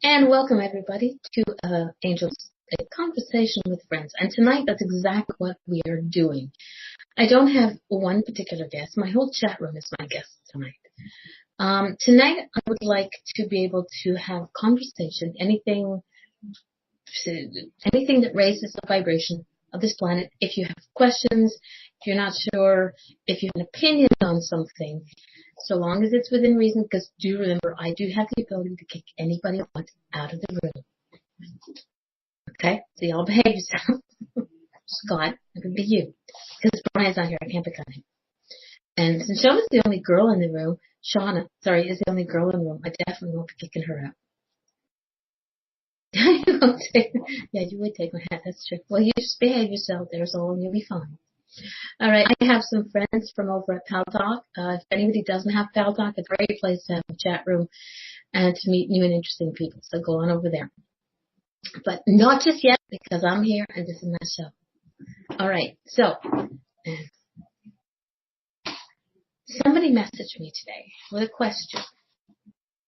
And welcome everybody to Angels, a conversation with friends. And tonight, that's exactly what we are doing. I don't have one particular guest. My whole chat room is my guest tonight. Tonight, I would like to be able to have conversation, anything that raises the vibration of this planet. If you have questions, if you're not sure, if you have an opinion on something, so long as it's within reason, because do remember, I do have the ability to kick anybody I want out of the room. Okay? So y'all behave yourself. Scott, it could be you. Because Brian's not here, I can't pick on him. And since Shauna's the only girl in the room, is the only girl in the room, I definitely won't be kicking her out. Yeah, you would take my hat, that's true. Well, you just behave yourself there, so you'll be fine. All right, I have some friends from over at Pal Talk. If anybody doesn't have Pal Talk, it's a great place to have a chat room and to meet new and interesting people. So go on over there. But not just yet, because I'm here and this is my show. All right, so somebody messaged me today with a question,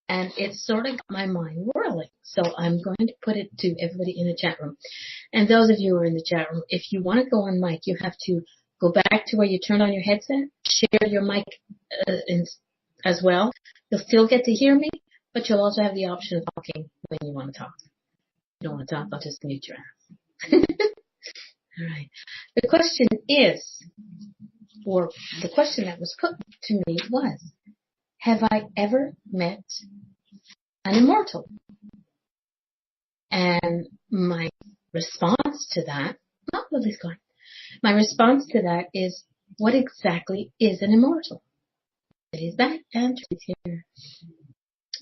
and it sort of got my mind whirling. So I'm going to put it to everybody in the chat room. And those of you who are in the chat room, if you want to go on mic, you have to go back to where you turned on your headset, share your mic as well. You'll still get to hear me, but you'll also have the option of talking when you want to talk. If you don't want to talk, I'll just mute your ass. All right. The question is, or the question that was put to me was, have I ever met an immortal? And my response to that, Lily's gone. My response to that is, what exactly is an immortal? It is back and it's here.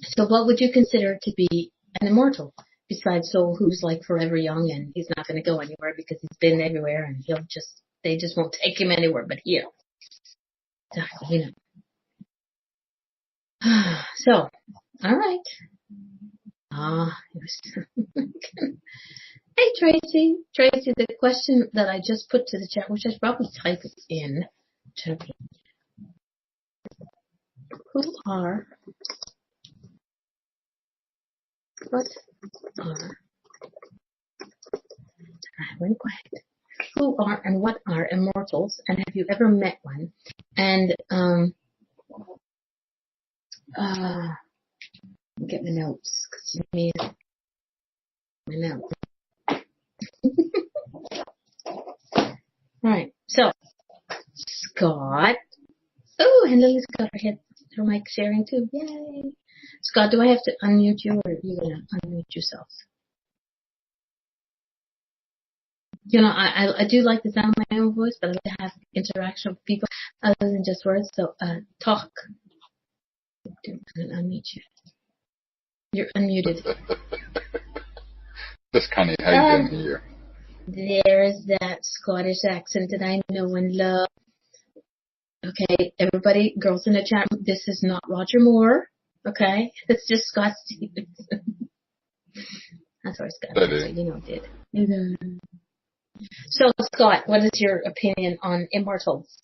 So what would you consider to be an immortal? Besides Soul, who's like forever young and he's not going to go anywhere because he's been everywhere and they just won't take him anywhere but here. Exactly, you know. So, all right. Hey, Tracy. Tracy, the question that I just put to the chat, which I should probably type it in. What are and what are immortals, and have you ever met one? And get my notes, because you need my notes. All right, so Scott. Oh, and Lily's got her mic sharing too. Yay! Scott, do I have to unmute you, or are you gonna unmute yourself? You know, I do like the sound of my own voice, but I like to have interaction with people other than just words. So talk. I'm gonna unmute you. You're unmuted. Just kind of hide in here. There's that Scottish accent that I know and love. Okay, everybody, girls in the chat room, this is not Roger Moore. Okay, it's just Scott Stevenson. That's where Scott is, so you know it did. So, Scott, what is your opinion on immortals?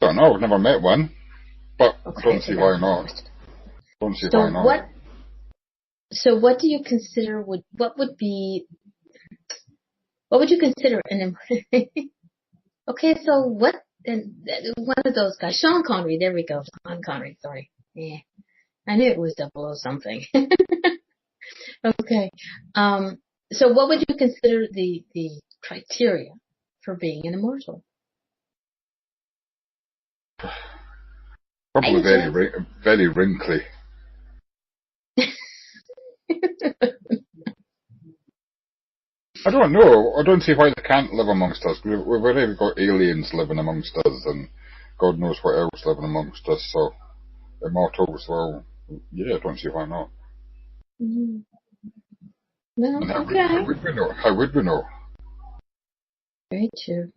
Don't know, I've never met one, but okay, don't see why not. Don't see why not. So what do you consider what would you consider an immortal? Okay, so what, one of those guys, Sean Connery, there we go, Sean Connery, sorry. Yeah, I knew it was 00 something. Okay, so what would you consider the criteria for being an immortal? Probably very wrinkly. I don't know. I don't see why they can't live amongst us. We've already got aliens living amongst us, and God knows what else living amongst us. So immortals, well, yeah, I don't see why not. Mm-hmm. No, and how would we know? Very true.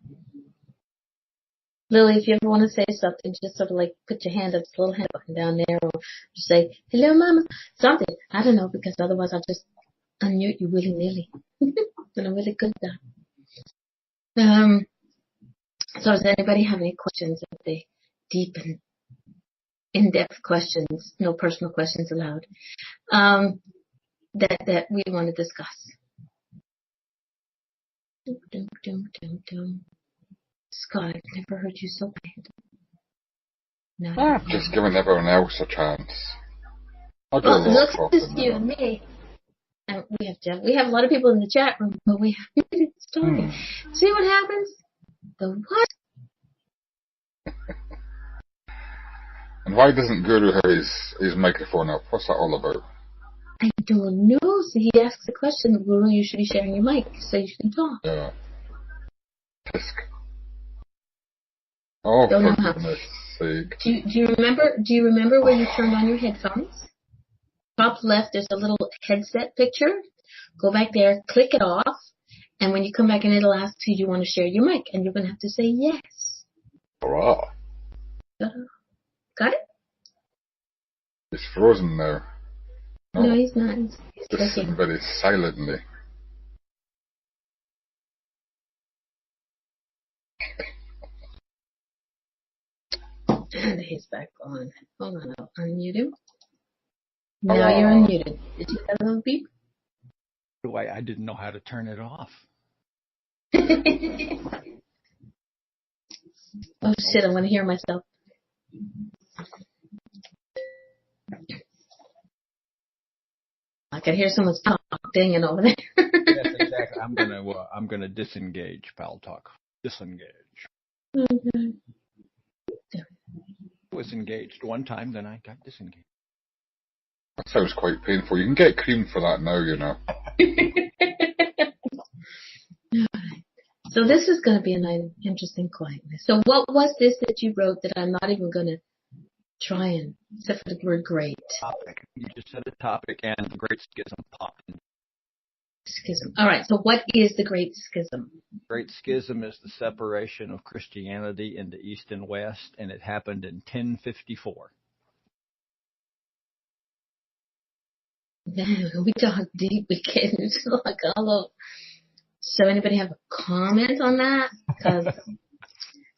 Lily, if you ever want to say something, just sort of like put your hand up, this little hand button down there, or just say, hello, mama, something. I don't know, because otherwise I'll just unmute you willy-nilly. And I'm really good at that. So does anybody have any questions? The deep and in-depth questions, no personal questions allowed. that we want to discuss. Scott, I've never heard you so bad. No, Just giving everyone else a chance. I do a well, lot of look, it's talking. you and me. And we have a lot of people in the chat room, but we have minutes talking. See what happens? The what? And why doesn't Guru have his microphone up? What's that all about? I don't know. So he asks the question, Guru, you should be sharing your mic so you can talk. Yeah. Tisk. Oh, Don't know for how. goodness sake. Do you remember where you turned on your headphones? Top left, there's a little headset picture. Go back there, click it off, and when you come back in, it'll ask, do you want to share your mic? And you're going to have to say yes. Wow. Got it? He's frozen now. No, he's not. He's just sitting very silently. And he's back on. Hold on, I'll unmute him. Now you're unmuted. Did you have a little beep? I didn't know how to turn it off. Oh shit, I want to hear myself. I can hear someone's dinging over there. Yes, exactly. I'm gonna disengage, pal talk. Disengage. Okay. I was engaged one time, then I got disengaged. That sounds quite painful. You can get cream for that now, you know. So this is going to be an interesting quietness. So what was this that you wrote that I'm not even going to try and, except for the word great? Topic. You just said a topic, and the Great Schism popped in. Schism. All right, so what is the Great Schism? Great Schism is the separation of Christianity into East and West, and it happened in 1054. Man, we talk deep. We get into like all of. So anybody have a comment on that?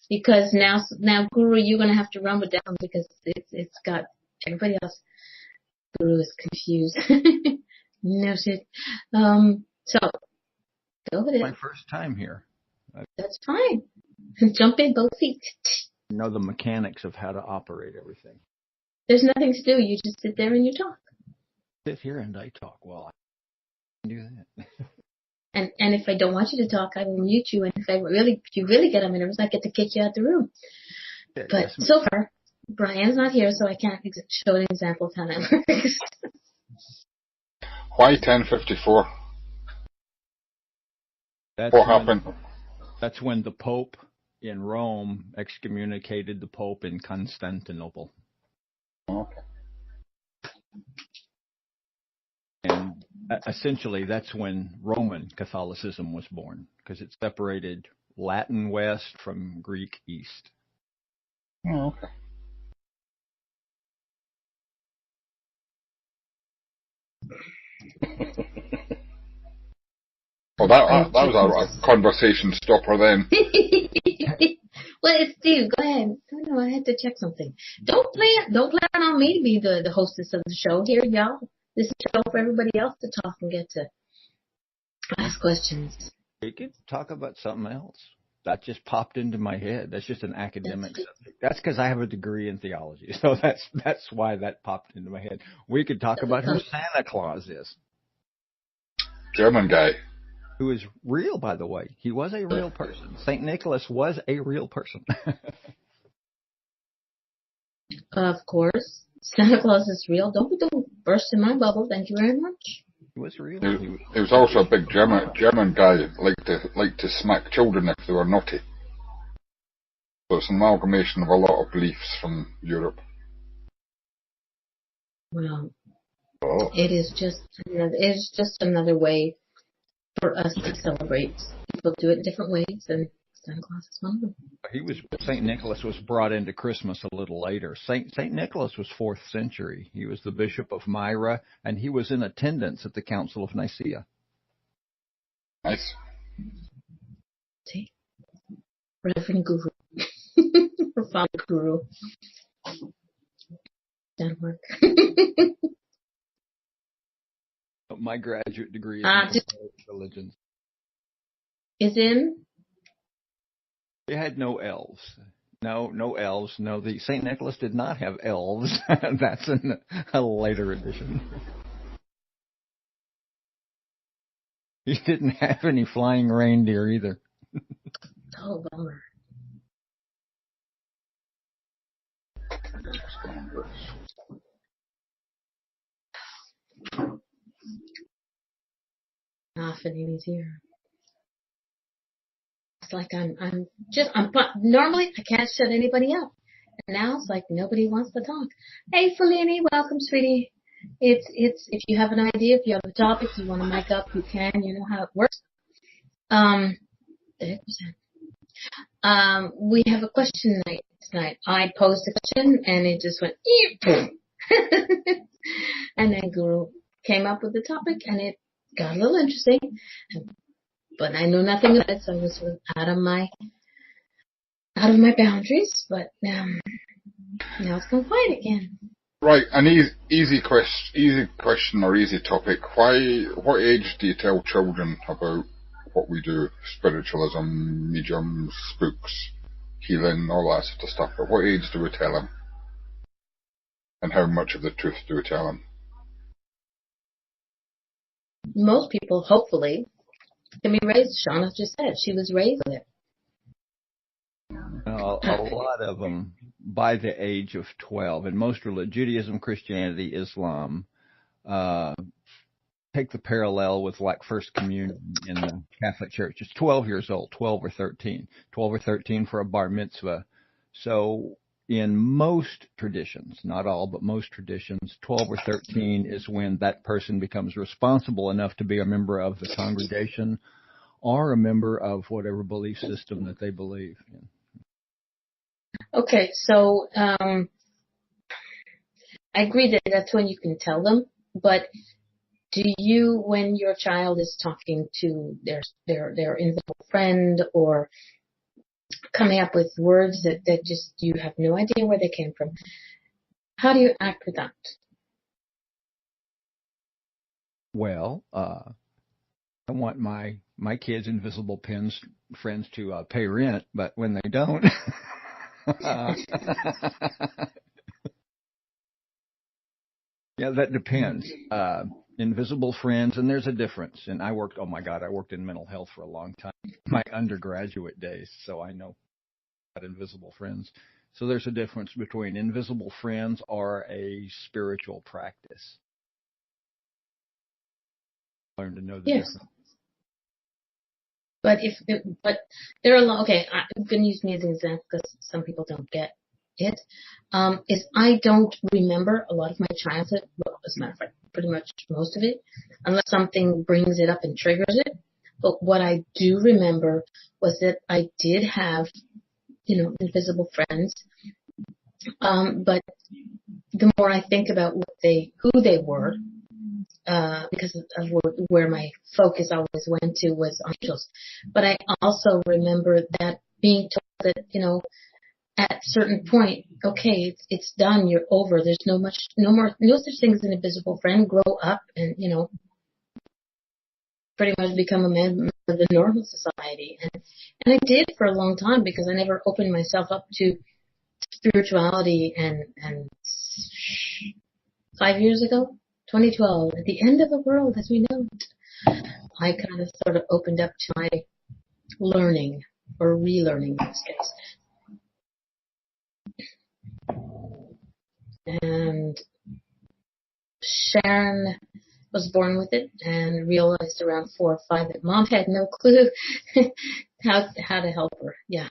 Because now Guru, you're gonna have to run it down because it's got everybody else. Guru is confused. No shit. So go with it. My first time here. That's fine. Jump in both feet. I know the mechanics of how to operate everything. There's nothing to do. You just sit there and you talk. Sit here and I talk. Well, I can do that. And if I don't want you to talk, I will mute you. And if you really get on my nerves, I get to kick you out the room. Yeah, but so far, Brian's not here, so I can't show an example of how that works. Why 1054? What happened? That's when the Pope in Rome excommunicated the Pope in Constantinople. Okay. And essentially, that's when Roman Catholicism was born, because it separated Latin West from Greek East. Oh, okay. Well, that was a conversation stopper then. Well, it's Steve. Go ahead. I don't know. I had to check something. Don't plan on me to be the hostess of the show here, y'all. This is a show for everybody else to talk and get to ask questions. We could talk about something else. That just popped into my head. That's just an academic subject. That's because I have a degree in theology, so that's why that popped into my head. We could talk about who Santa Claus is. German guy. Who is real, by the way. He was a real person. St. Nicholas was a real person. Of course. Santa Claus is real. Don't burst in my bubble. Thank you very much. He was real. He was also a big German guy, liked to smack children if they were naughty. So it's an amalgamation of a lot of beliefs from Europe. Well, it is just another way for us to celebrate. People do it in different ways, and Santa Claus is one of them. St. Nicholas was brought into Christmas a little later. St. Nicholas was 4th century. He was the Bishop of Myra, and he was in attendance at the Council of Nicaea. Nice. See? Reverend Guru. Profound Guru. That'll work. My graduate degree is in religions. Is in? They had no elves. No elves. No, the St. Nicholas did not have elves. That's a later edition. He didn't have any flying reindeer either. Oh, bummer. Nothing easier. It's like I'm normally I can't shut anybody up. And now it's like nobody wants to talk. Hey, Fellini, welcome, sweetie. It's if you have an idea, if you have a topic, you want to mic up, you can. You know how it works. The heck was that? We have a question night tonight. I posed a question and it just went, and then Guru came up with the topic and it got a little interesting. But I know nothing about it, so I was sort of out of my boundaries. But now it's gone quiet again. Right, an easy question or easy topic. What age do you tell children about what we do? Spiritualism, mediums, spooks, healing, all that sort of stuff. At what age do we tell them? And how much of the truth do we tell them? Most people, hopefully, can be raised. Shauna just said she was raised with it. A lot of them by the age of 12. In most religions, Judaism, Christianity, Islam, take the parallel with like First Communion in the Catholic Church. It's 12 years old, 12 or 13. 12 or 13 for a bar mitzvah. So in most traditions, not all, but most traditions, 12 or 13 is when that person becomes responsible enough to be a member of the congregation or a member of whatever belief system that they believe in. Okay, so I agree that that's when you can tell them, but do you, when your child is talking to their invisible friend or coming up with words that just you have no idea where they came from, how do you act with that? Well, I want my kids' invisible friends to pay rent, but when they don't, yeah, that depends. Invisible friends, and there's a difference. And I worked in mental health for a long time, my undergraduate days, so I know about invisible friends. So there's a difference between invisible friends or a spiritual practice. Learn to know the difference. But there are a lot. Okay, I'm going to use me as an example because some people don't get it. Is I don't remember a lot of my childhood. Well, as a matter of fact, pretty much most of it, unless something brings it up and triggers it. But what I do remember was that I did have, invisible friends. But the more I think about who they were, because of where my focus always went to was angels. But I also remember that being told that, at a certain point, okay, it's done, you're over. There's no such thing as an invisible friend. Grow up and, pretty much become a member of the normal society. And I did for a long time because I never opened myself up to spirituality and 5 years ago, 2012, at the end of the world as we know it, I kind of sort of opened up to my learning, or relearning in this case. And Sharon was born with it and realized around 4 or 5 that Mom had no clue how to help her. Yeah.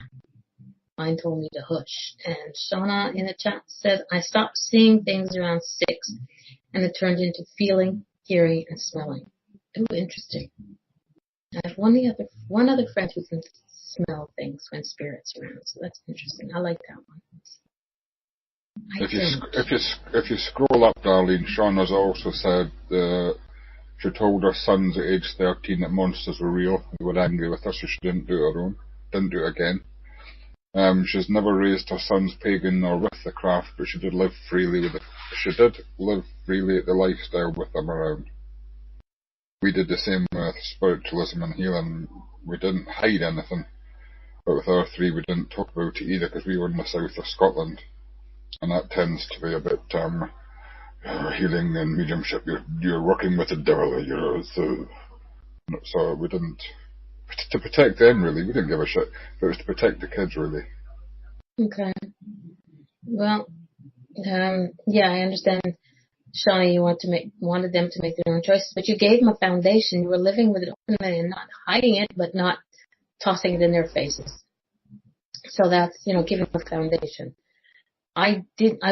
Mine told me to hush. And Shauna in the chat said, I stopped seeing things around 6 and it turned into feeling, hearing, and smelling. Ooh, interesting. I have one other friend who can smell things when spirits are around, so that's interesting. I like that one. If you scroll up, Darlene, Shauna's also said she told her sons at age 13 that monsters were real. They were angry with her, so she didn't do it didn't do it again. She's never raised her sons pagan or with the craft, but she did live freely at the lifestyle with them around. We did the same with spiritualism and healing. We didn't hide anything. But with our three, we didn't talk about it either because we were in the south of Scotland. And that tends to be a bit healing and mediumship. You're working with the devil, so we didn't, to protect them really. We didn't give a shit, but it was to protect the kids really. Okay. Well, yeah, I understand, Shawnee. You wanted them to make their own choices, but you gave them a foundation. You were living with it openly and not hiding it, but not tossing it in their faces. So that's, giving them a foundation. I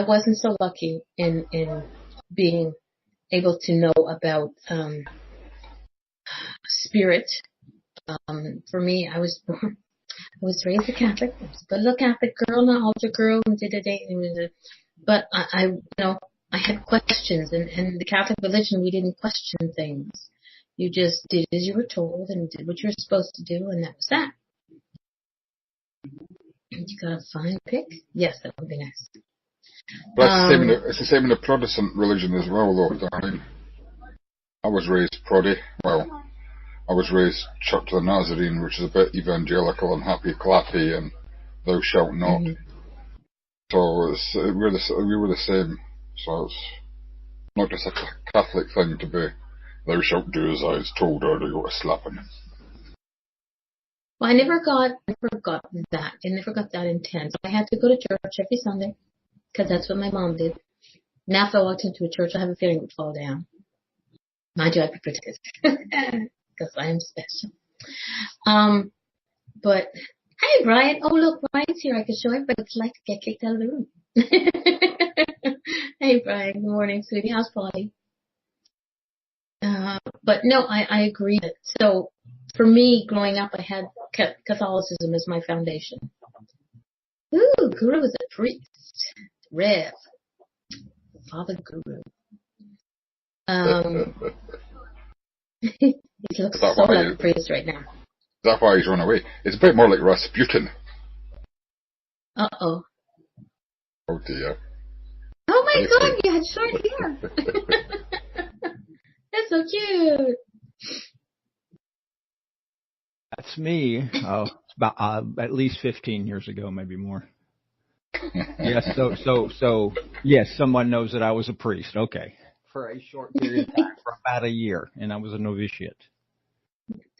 wasn't so lucky in being able to know about spirit. For me, I was raised a Catholic. I was a good little Catholic girl, not altar girl, and but I had questions, and the Catholic religion, we didn't question things. You just did as you were told and did what you were supposed to do, and that was that. You got a fine pick? Yes, that would be nice. But it's the same in the Protestant religion as well, though, darling. I was raised Proddy. Well, I was raised Church of the Nazarene, which is a bit evangelical and happy-clappy, and thou shalt not. Mm-hmm. So we were the same. So it's not just a Catholic thing to be, thou shalt do as I was told, or you got a slapping. Well, I never got that. I never got that intense. I had to go to church every Sunday because that's what my mom did. Now, if I walked into a church, I have a feeling it would fall down. Mind you, I'd be protected because I am special. But hey, Brian. Oh, look, Brian's here. I can show everybody what it's like to get kicked out of the room. Hey, Brian. Good morning, sweetie. How's Polly? But no, I agree. So for me, growing up, I had Catholicism as my foundation. Ooh, Guru is a priest. Rev. Father Guru. He looks so like a priest right now. That's why he's run away. It's a bit more like Rasputin. Uh-oh. Oh, dear. Oh, my God, you had short hair. That's so cute. That's me. Oh, about at least 15 years ago, maybe more. Yes. So yes, someone knows that I was a priest. Okay, for a short period of time, for about a year, and I was a novitiate.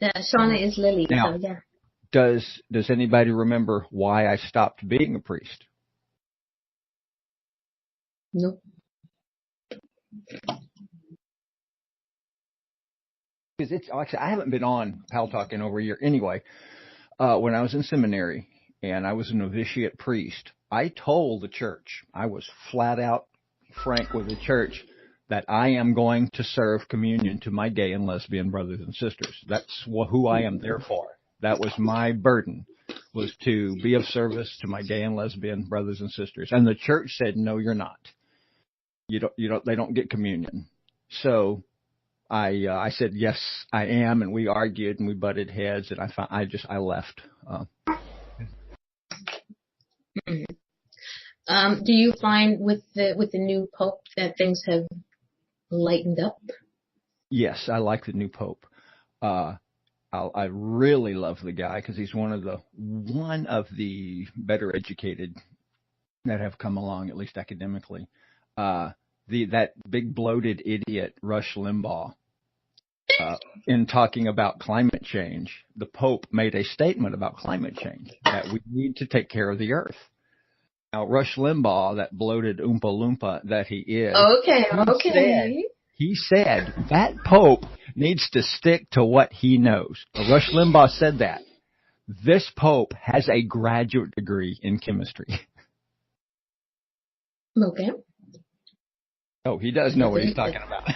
Shauna is Lily. Now, so yeah. Does anybody remember why I stopped being a priest? Nope. Because it's actually, I haven't been on Pal Talk in over a year. Anyway, when I was in seminary and I was a novitiate priest, I told the church, I was flat out frank with the church, that I am going to serve communion to my gay and lesbian brothers and sisters. That's who I am there for. That was my burden, was to be of service to my gay and lesbian brothers and sisters. And the church said, no, you're not. They don't get communion. So I said, yes, I am. And we argued and we butted heads, and I left. Do you find with the new Pope that things have lightened up? Yes, I like the new Pope. I really love the guy because he's one of the better educated that have come along, at least academically. That big bloated idiot Rush Limbaugh, in talking about climate change, the Pope made a statement about climate change, that we need to take care of the earth. Now, Rush Limbaugh, that bloated Oompa Loompa that he is, he said that Pope needs to stick to what he knows. Rush Limbaugh said that. This Pope has a graduate degree in chemistry. Okay. Oh, he does know what he's talking about.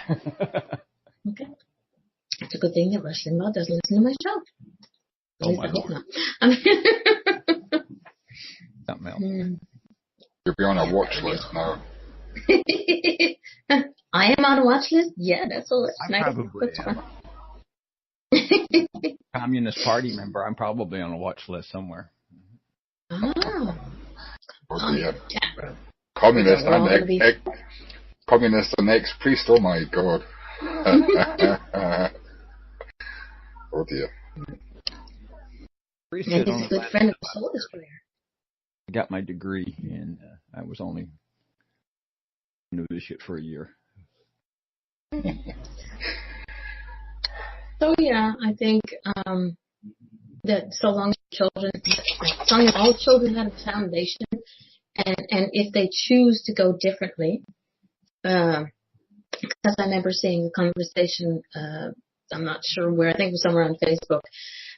Okay. It's a good thing that Rush Limbaugh doesn't listen to my show. At least I hope not. Something else. You'll be on a watch list now. I am on a watch list? Yeah, that's all. I probably am. Communist Party member. I'm probably on a watch list somewhere. Oh. Yeah. Communist and ex-priest. Oh my God. Oh dear. And he's a good friend of the soul destroyer. I got my degree, and I was only knew this shit for a year. So yeah, I think that so long as all children have a foundation, and if they choose to go differently, because I remember seeing a conversation, I'm not sure where, I think it was somewhere on Facebook,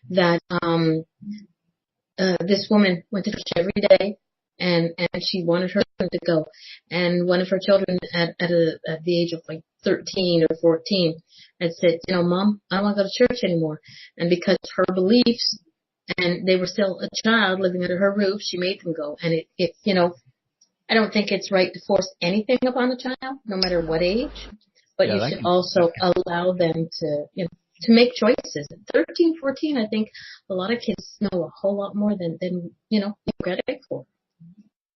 that this woman went to church every day, and she wanted her children to go, and one of her children at the age of like 13 or 14 had said, Mom, I don't want to go to church anymore. And because her beliefs, and they were still a child living under her roof, she made them go. And it I don't think it's right to force anything upon a child, no matter what age, but you should also allow them to, to make choices. At 13, 14, I think a lot of kids know a whole lot more than they're ready for.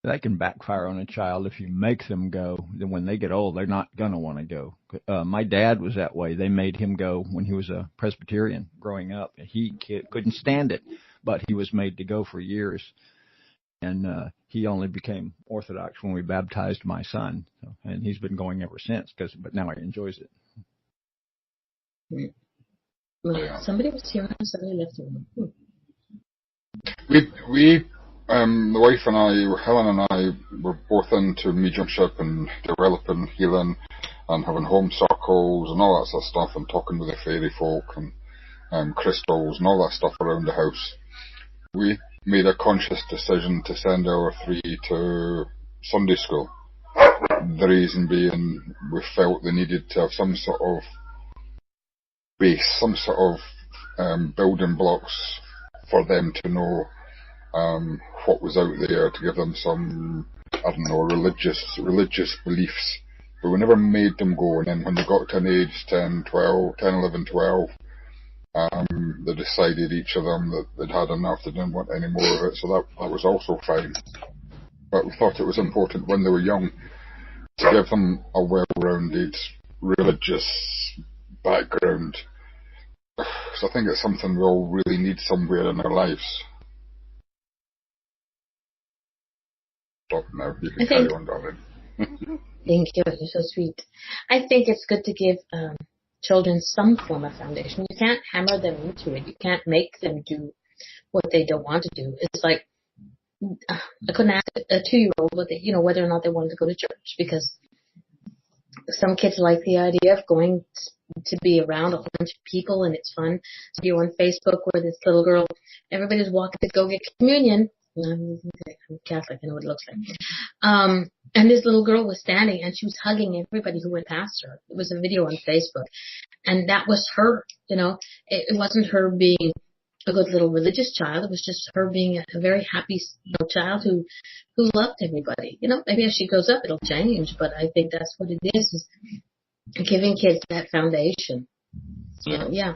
That can backfire on a child if you make them go. Then when they get old, they're not going to want to go. My dad was that way. They made him go when he was a Presbyterian growing up. He couldn't stand it, but he was made to go for years. And he only became Orthodox when we baptized my son. And he's been going ever since, but now he enjoys it. Well, somebody was here and somebody left the room. We the wife and I, Helen and I, were both into mediumship and developing healing and having home circles and all that sort of stuff, and talking with the fairy folk and crystals and all that stuff around the house. We made a conscious decision to send our three to Sunday school. The reason being, we felt they needed to have some sort of base, some sort of building blocks for them to know what was out there, to give them some, I don't know, religious beliefs. But we never made them go, and then when they got to an age 10, 11, 12, they decided, each of them, that they'd had enough, they didn't want any more of it, so that was also fine. But we thought it was important when they were young to give them a well-rounded religious background. So I think it's something we all really need somewhere in our lives. Stop now, you can carry on, darling. Thank you, you're so sweet. I think it's good to give children some form of foundation. You can't hammer them into it. You can't make them do what they don't want to do. It's like, I couldn't ask a 2-year-old whether or not they wanted to go to church, because some kids like the idea of going to be around a whole bunch of people, and it's fun. So you're on Facebook where this little girl, everybody's walking to go get communion. I'm Catholic, I know what it looks like. And this little girl was standing and she was hugging everybody who went past her. It was a video on Facebook. And that was her, it wasn't her being a good little religious child. It was just her being a very happy child who loved everybody. Maybe as she grows up it'll change, but I think that's what it is giving kids that foundation. So yeah,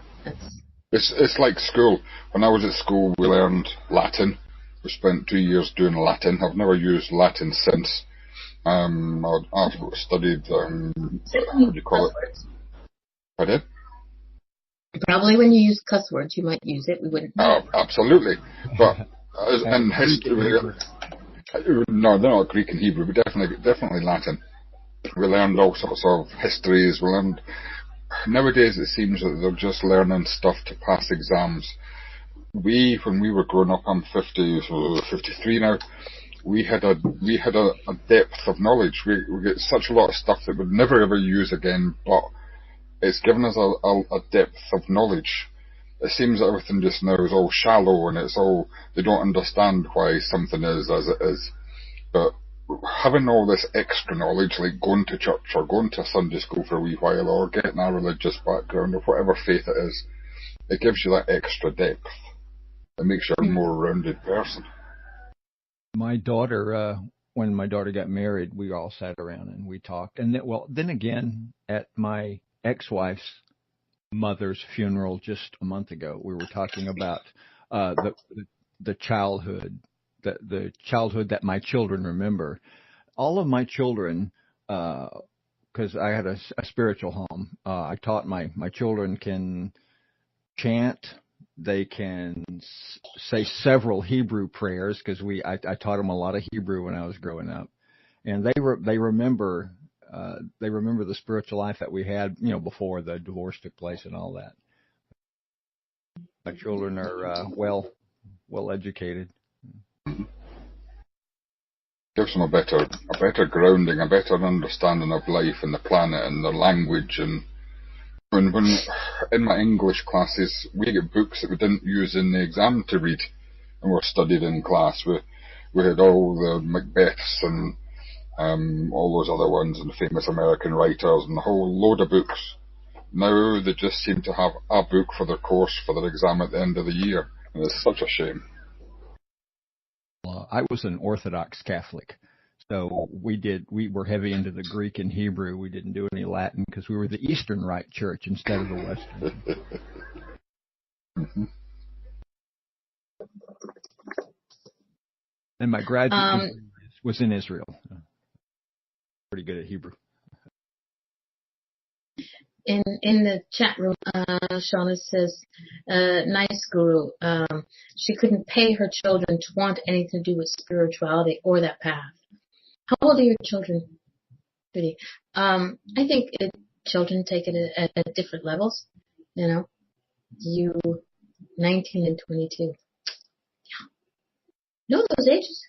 it's like school. When I was at school, we learned Latin. We spent 2 years doing Latin. I've never used Latin since. I've studied, what do you call it? Pardon? Probably when you use cuss words, you might use it. We wouldn't know. Absolutely. But in history, no, they're not Greek and Hebrew, but definitely Latin. We learned all sorts of histories. We learned. Nowadays, it seems that they're just learning stuff to pass exams. When we were growing up, I'm 53 now. We had a depth of knowledge. We get such a lot of stuff that we'd never ever use again, but it's given us a depth of knowledge. It seems that everything just now is all shallow, and they don't understand why something is as it is. But having all this extra knowledge, like going to church or going to Sunday school for a wee while, or getting a religious background, or whatever faith it is, it gives you that extra depth. It makes you a more rounded person. My daughter, when my daughter got married, we all sat around and we talked. And then again, at my ex-wife's mother's funeral just a month ago, we were talking about the childhood, the childhood that my children remember. All of my children, because I had a spiritual home, I taught my children can chant. They can say several Hebrew prayers because I taught them a lot of Hebrew when I was growing up, and they remember the spiritual life that we had, before the divorce took place and all that. My children are well educated. Gives them a better grounding, a better understanding of life and the planet and the language. And when in my English classes, we get books that we didn't use in the exam to read, and were studied in class. We had all the Macbeths and all those other ones, and the famous American writers, and a whole load of books. Now they just seem to have a book for their course for their exam at the end of the year, and it's such a shame. I was an Orthodox Catholic, so we were heavy into the Greek and Hebrew. We didn't do any Latin because we were the Eastern Rite Church instead of the Western. Mm-hmm. And my graduate degree was in Israel. Pretty good at Hebrew. In the chat room, Shauna says, nice guru. She couldn't pay her children to want anything to do with spirituality or that path. How old are your children, Judy? I think children take it at different levels. You 19 and 22. Yeah. No, those ages.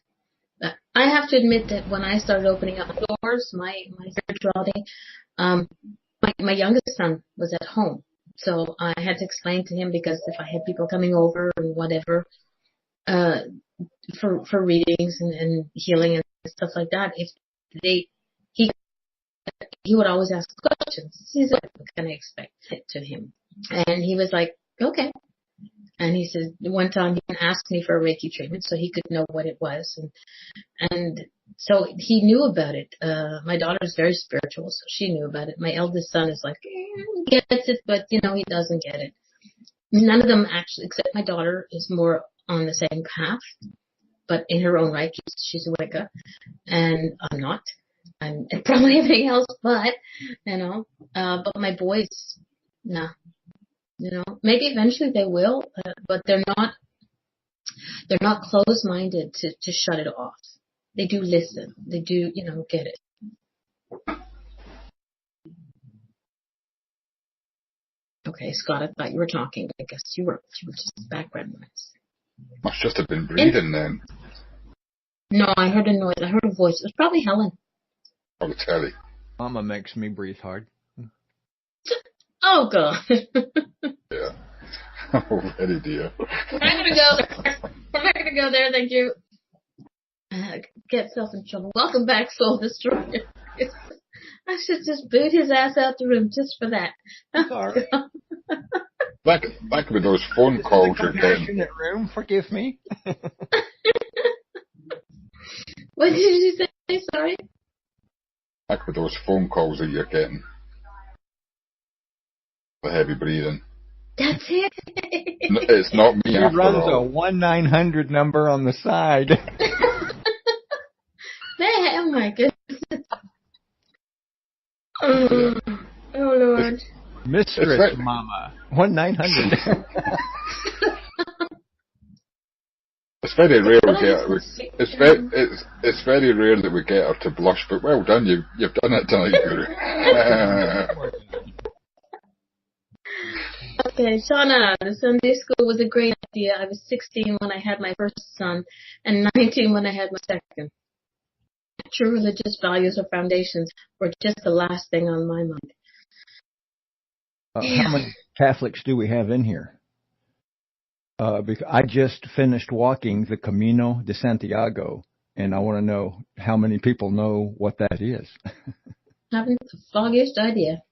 But I have to admit that when I started opening up doors, my spirituality, my youngest son was at home, so I had to explain to him, because if I had people coming over and whatever, for readings and healing and stuff like that, if he would always ask questions. He said, "What can I expect to him?" And he was like, "Okay." And he said one time he asked me for a Reiki treatment so he could know what it was, and so he knew about it. My daughter is very spiritual, so she knew about it. My eldest son is like, gets it, but he doesn't get it. None of them actually, except my daughter, is more on the same path, but in her own right. She's a Wicca, and I'm not. I'm probably everything else, but but my boys, nah. Maybe eventually they will, but they're not closed-minded to shut it off. They do listen. They do, get it. Okay, Scott, I thought you were talking, but I guess you were just background noise. Must just have been breathing then. No, I heard a noise. I heard a voice. It was probably Helen. Probably Telly. Mama makes me breathe hard. Oh, God. Yeah. Oh, very dear. We're not going to go there. We're not going to go there, thank you. Get self in trouble. Welcome back, Soul Destroyer. I should just boot his ass out the room just for that. Sorry. Back with those phone calls you're getting. Room, forgive me. What did you say? Sorry? Back with those phone calls that you're getting. The heavy breathing. That's it. It's not me. He after runs all. a 1-900 number on the side. Oh my goodness. Oh Lord. Mistress Mama. 1-900. It's very rare it's very rare that we get her to blush, but well done, you've done it tonight, Guru. Okay, Shauna, the Sunday school was a great idea. I was 16 when I had my first son and 19 when I had my second. True religious values or foundations were just the last thing on my mind. How many Catholics do we have in here? Because I just finished walking the Camino de Santiago, and I want to know how many people know what that is. Haven't the foggiest idea.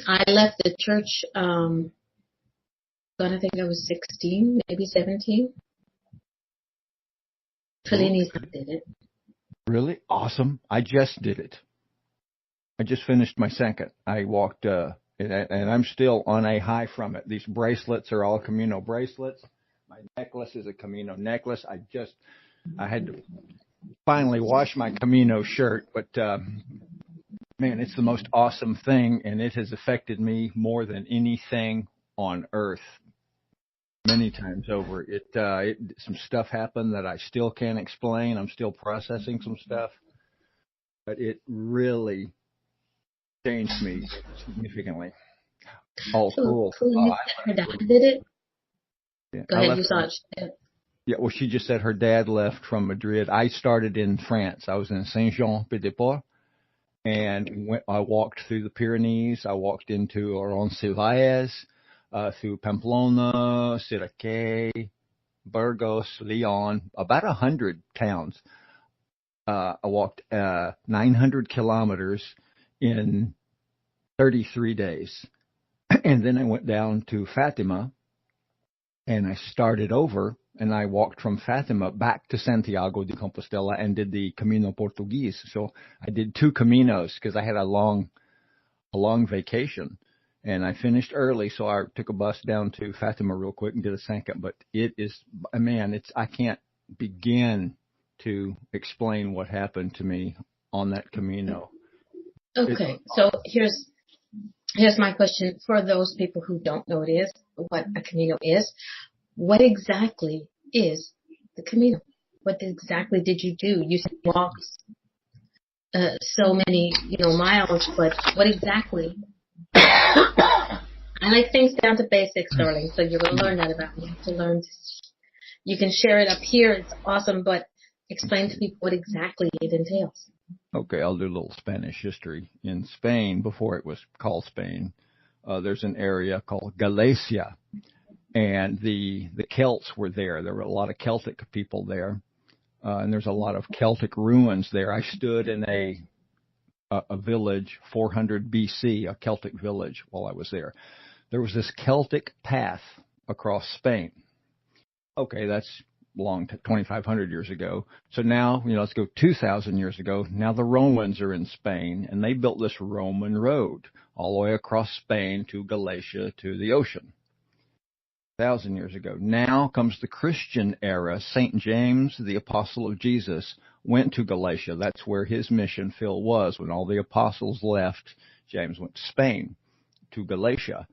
I left the church, I think I was 16, maybe 17. Fellini's did it. Really? Awesome. I just did it. I just finished my second. I walked, and I'm still on a high from it. These bracelets are all Camino bracelets. My necklace is a Camino necklace. I had to finally wash my Camino shirt, but Man, it's the most awesome thing, and it has affected me more than anything on earth many times over. Some stuff happened that I still can't explain. I'm still processing some stuff, but it really changed me significantly. Oh, cool. So you said her dad did it? Yeah, Go ahead, you saw it. Yeah, well, she just said her dad left from Madrid. I started in France. I was in Saint-Jean-Pied-de-Port, and I walked through the Pyrenees. I walked into Roncesvalles, through Pamplona, Sirac, Burgos, Lyon, about 100 towns. I walked 900 kilometers in 33 days. And then I went down to Fatima, and I started over, and I walked from Fatima back to Santiago de Compostela and did the Camino Portuguese. So I did 2 Caminos because I had a long vacation, and I finished early, so I took a bus down to Fatima real quick and did a Sanka. But it is, man, I can't begin to explain what happened to me on that Camino. Okay, so here's my question for those people who don't know what a Camino is. What exactly is the Camino? What exactly did you do? You said you walked so many, miles, but what exactly? I like things down to basics, darling. So you're going to learn that about me. You have to learn. You can share it up here. It's awesome, but explain to people what exactly it entails. Okay, I'll do a little Spanish history. In Spain, before it was called Spain, there's an area called Galicia, and the Celts were there. There were a lot of Celtic people there, and there's a lot of Celtic ruins there. I stood in a village, 400 BC, a Celtic village, while I was there. There was this Celtic path across Spain. Okay, that's long, 2,500 years ago. So now, let's go 2,000 years ago. Now the Romans are in Spain, and they built this Roman road all the way across Spain to Galatia to the ocean. 1,000 years ago. Now comes the Christian era. St. James, the apostle of Jesus, went to Galatia. That's where his mission field was. When all the apostles left, James went to Spain, to Galatia.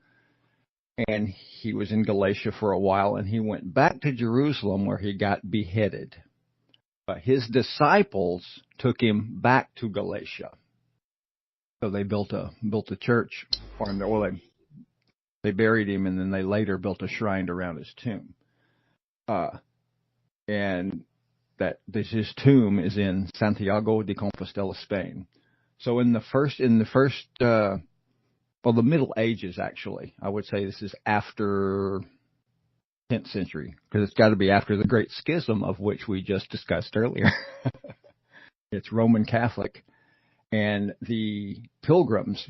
And he was in Galatia for a while, and he went back to Jerusalem where he got beheaded. But his disciples took him back to Galatia. So they built a church for him. Well, they buried him, and then they later built a shrine around his tomb. And his tomb is in Santiago de Compostela, Spain. So in the Middle Ages, actually, I would say this is after 10th century, because it's got to be after the Great Schism, of which we just discussed earlier. It's Roman Catholic, and the pilgrims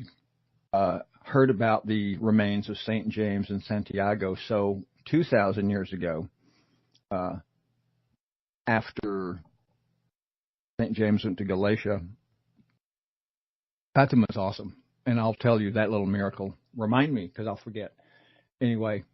heard about the remains of St. James and Santiago. So 2,000 years ago, after St. James went to Galatia, Fatima's awesome. And I'll tell you that little miracle. Remind me, because I'll forget. Anyway,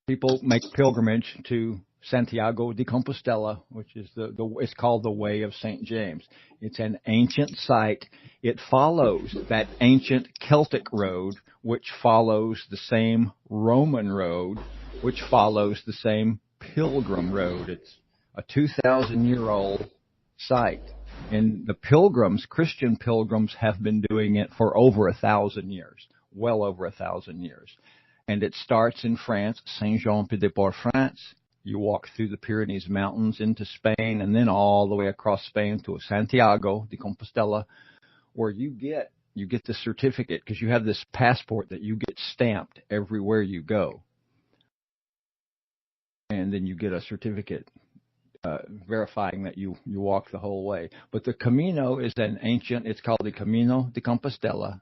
people make pilgrimage to Santiago de Compostela, which is it's called the Way of St. James. It's an ancient site. It follows that ancient Celtic road, which follows the same Roman road, which follows the same pilgrim road. It's a 2,000-year-old site. And the pilgrims, Christian pilgrims, have been doing it for over 1,000 years, well over 1,000 years. And it starts in France, Saint-Jean-Pied-de-Port, France. You walk through the Pyrenees Mountains into Spain, and then all the way across Spain to Santiago de Compostela, where you get the certificate, because you have this passport that you get stamped everywhere you go. And then you get a certificate verifying that you walk the whole way. But the Camino is it's called the Camino de Compostela,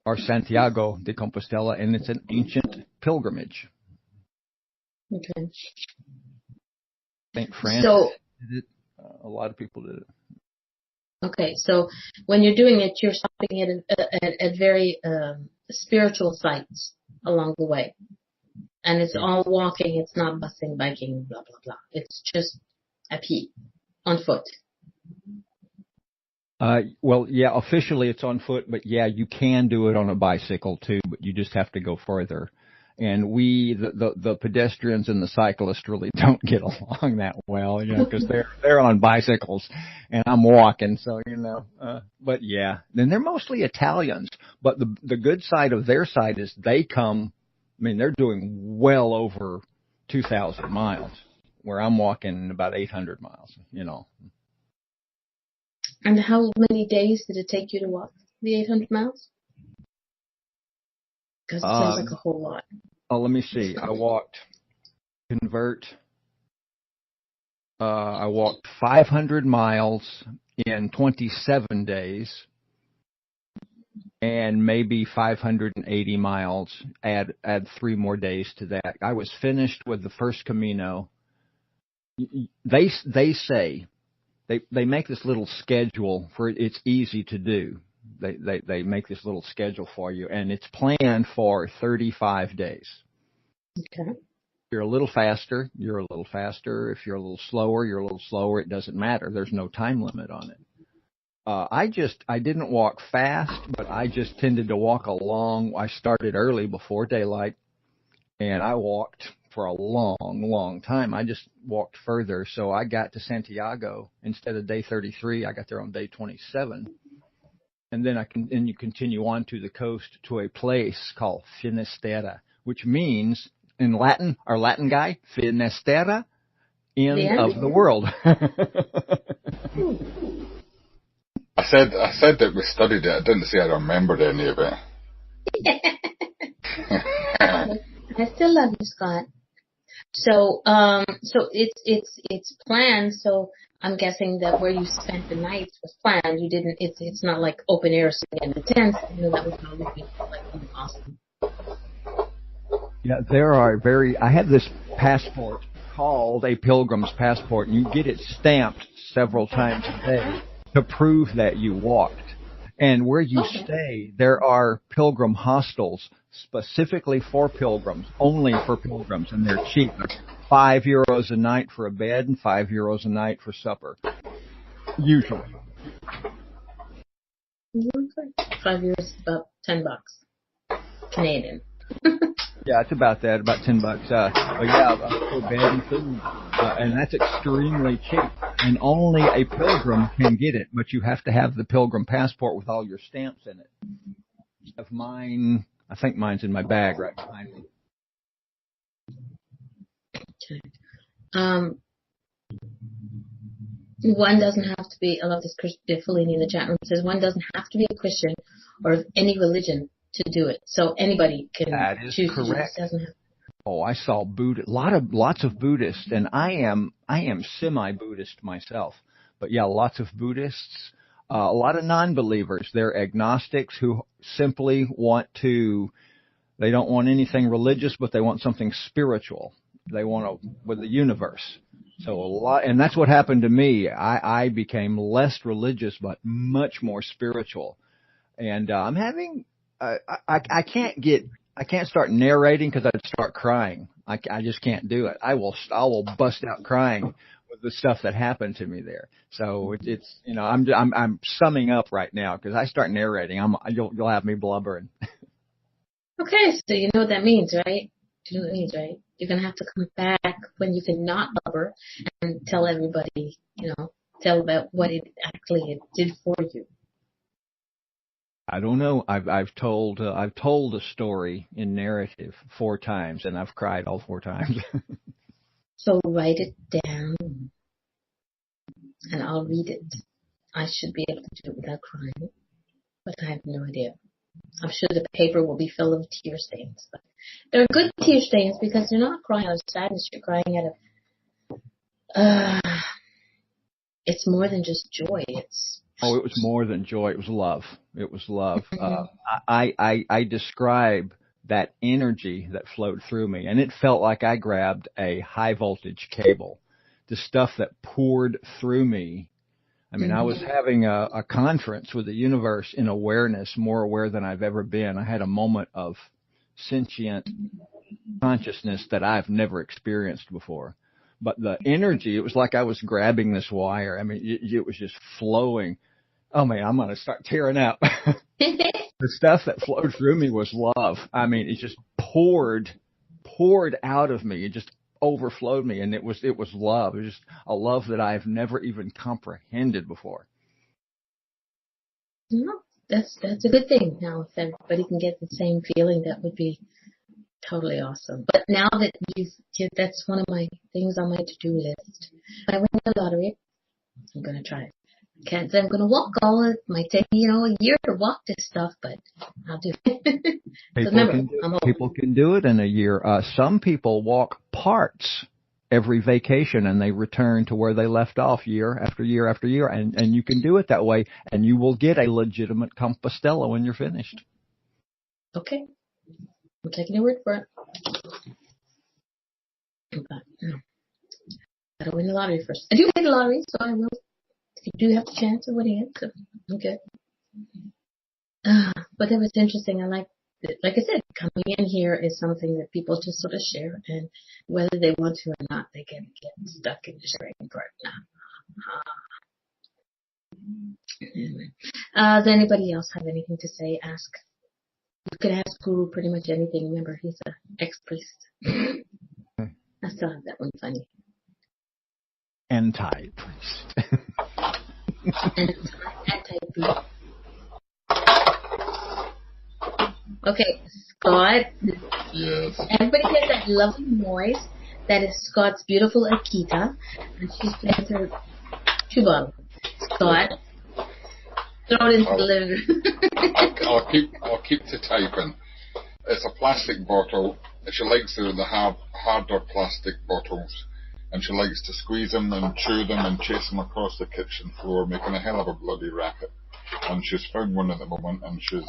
or Santiago de Compostela, and it's an ancient pilgrimage. Okay. St. Francis did it. A lot of people did it. Okay, so when you're doing it, you're stopping at very spiritual sites along the way. And it's all walking, it's not busing, biking, blah, blah, blah. It's just a pied, on foot. Well, yeah, officially it's on foot, but yeah, you can do it on a bicycle too, but you just have to go further. And the pedestrians and the cyclists really don't get along that well, because they're on bicycles and I'm walking. So, but yeah, then they're mostly Italians, but the good side of their side is they're doing well over 2,000 miles where I'm walking about 800 miles. And how many days did it take you to walk the 800 miles? Because it sounds like a whole lot. Oh, let me see. I walked 500 miles in 27 days and maybe 580 miles. Add 3 more days to that. I was finished with the first Camino. They say they make this little schedule for it. It's easy to do. They make this little schedule for you, and it's planned for 35 days. Okay. If you're a little faster, you're a little faster. If you're a little slower, you're a little slower. It doesn't matter. There's no time limit on it. I didn't walk fast, but I just tended to walk along. I started early before daylight, and I walked for a long, long time. I just walked further. So I got to Santiago instead of day 33. I got there on day 27. And then you continue on to the coast to a place called Finisterre, which means in Latin, our Latin guy, Finisterre, end of the world. I said that we studied it. I didn't say I remembered any of it. I still love you, Scott. So it's planned. So I'm guessing that where you spent the night was planned. You didn't. It's not like open air sitting in the tents. That would probably be like awesome. Yeah, I have this passport called a pilgrim's passport, and you get it stamped several times a day to prove that you walked. And where you stay, there are pilgrim hostels specifically for pilgrims, only for pilgrims, and they're cheap. They're €5 a night for a bed and €5 a night for supper, usually. 5 years, about $10 Canadian. Yeah, it's about that, about $10. But yeah, for bed and food, and that's extremely cheap. And only a pilgrim can get it, but you have to have the pilgrim passport with all your stamps in it. I have mine. I think mine's in my bag right behind me. Okay. One doesn't have to be. I love this. Fellini in the chat room says one doesn't have to be a Christian or of any religion to do it. So anybody can choose correct. To do it. Oh, I saw lots of Buddhists, and I am semi-Buddhist myself. But yeah, lots of Buddhists, a lot of non-believers. They're agnostics who simply they don't want anything religious, but they want something spiritual. They want with the universe. So and that's what happened to me. I became less religious, but much more spiritual. And I'm having, I can't start narrating because I'd start crying. I just can't do it. I will bust out crying with the stuff that happened to me there. So it's I'm summing up right now because I start narrating. You'll have me blubbering. Okay, so you know what that means, right? You know what it means, right? You're gonna have to come back when you can not blubber and tell everybody, tell about what it actually did for you. I don't know. I've told a story in narrative 4 times, and I've cried all 4 times. So write it down, and I'll read it. I should be able to do it without crying, but I have no idea. I'm sure the paper will be filled with tear stains, but they're good tear stains because you're not crying out of sadness. You're crying out of. It's more than just joy. It was more than joy. It was love. It was love. I describe that energy that flowed through me, and it felt like I grabbed a high voltage cable. The stuff that poured through me. I mean, I was having a conference with the universe in awareness, more aware than I've ever been. I had a moment of sentient consciousness that I've never experienced before. But the energy, it was like I was grabbing this wire. I mean, it was just flowing. Oh man, I'm gonna start tearing up. The stuff that flowed through me was love. I mean, it just poured out of me. It just overflowed me, and it was love. It was just a love that I've never even comprehended before. No, that's a good thing. Now, if everybody can get the same feeling, that would be totally awesome. But now that that's one of my things on my to-do list. When I win the lottery, I'm going to try it. Can't say I'm going to walk all it. Might take me, a year to walk this stuff, but I'll do it. People can do it in a year. Some people walk parts every vacation and they return to where they left off year after year after year. And you can do it that way, and you will get a legitimate Compostela when you're finished. Okay. I'm taking your word for it. But, gotta win the lottery first. I do win the lottery, so I will. If you do have the chance of winning it, so I'm good. But it was interesting. Like I said, coming in here is something that people just sort of share, and whether they want to or not, they can get stuck in the sharing part now. Anyway. Does anybody else have anything to say? Ask. You can ask Guru pretty much anything. Remember, he's an ex-priest. I still have that one funny. Anti-priest. Anti-priest. Okay, Scott. Yes. Everybody hears that lovely noise. That is Scott's beautiful Akita, and she's playing her tuba. Scott, throw it into the living room. I'll keep to typing. It's a plastic bottle. She likes the harder plastic bottles, and she likes to squeeze them and chew them and chase them across the kitchen floor, making a hell of a bloody racket. And she's found one at the moment, and so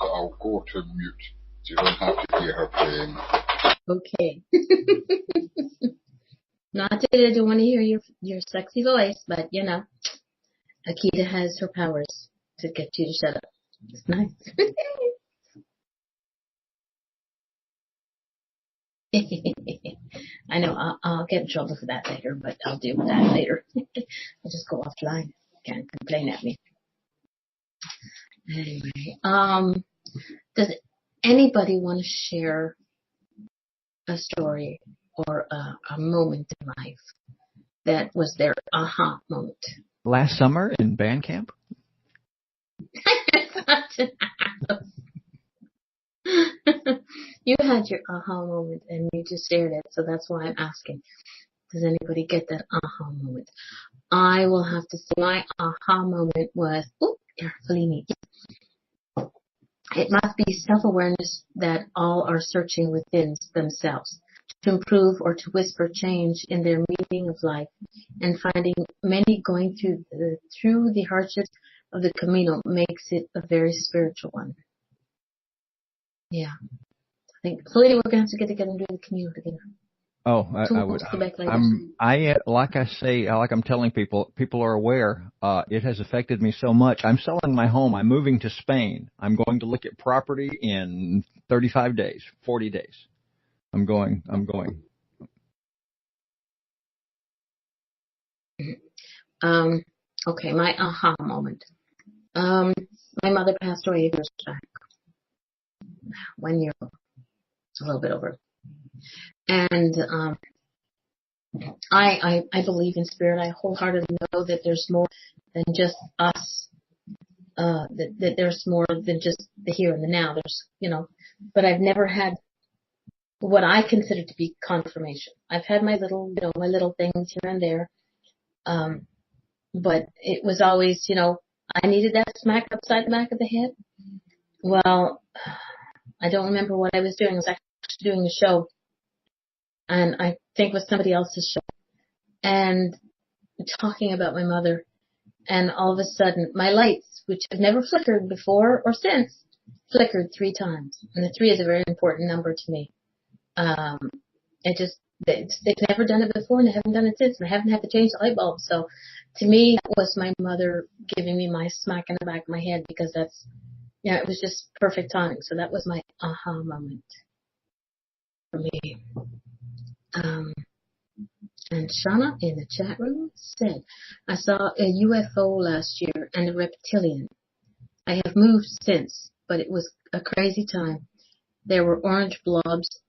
I'll go to mute, so you don't have to hear her playing. Okay. Not that I don't want to hear your sexy voice, but Akita has her powers to get you to shut up. It's nice. I know I'll get in trouble for that later, but I'll deal with that later. I'll just go offline. Can't complain at me. Anyway, does anybody want to share a story or a moment in life that was their aha moment? Last summer in band camp? You had your aha moment and you just shared it, so that's why I'm asking. Does anybody get that aha moment? I will have to say my aha moment was, Fellini. It must be self-awareness that all are searching within themselves to improve or to whisper change in their meaning of life, and finding many going through the hardships of the Camino makes it a very spiritual one. Yeah. I think, Fellini, we're going to have to get together and do the Camino together. Oh, I would. I'm telling people are aware. It has affected me so much. I'm selling my home. I'm moving to Spain. I'm going to look at property in 35 days, 40 days. I'm going. Okay, my aha moment. My mother passed away 8 years back. 1 year ago. It's a little bit over. And I believe in spirit. I wholeheartedly know that there's more than just us. That there's more than just the here and the now. There's, but I've never had what I consider to be confirmation. I've had my little things here and there. But it was always, I needed that smack upside the back of the head. Well, I don't remember what I was doing. I was actually doing a show, and I think it was somebody else's show, and talking about my mother, and all of a sudden my lights, which have never flickered before or since, flickered 3 times. And the 3 is a very important number to me. They've never done it before, and they haven't done it since, and I haven't had to change the light bulb. So to me, that was my mother giving me my smack in the back of my head, because that's, it was just perfect timing. So that was my aha moment for me. And Shauna in the chat room said, I saw a UFO last year and a reptilian. I have moved since, but it was a crazy time. There were orange blobs,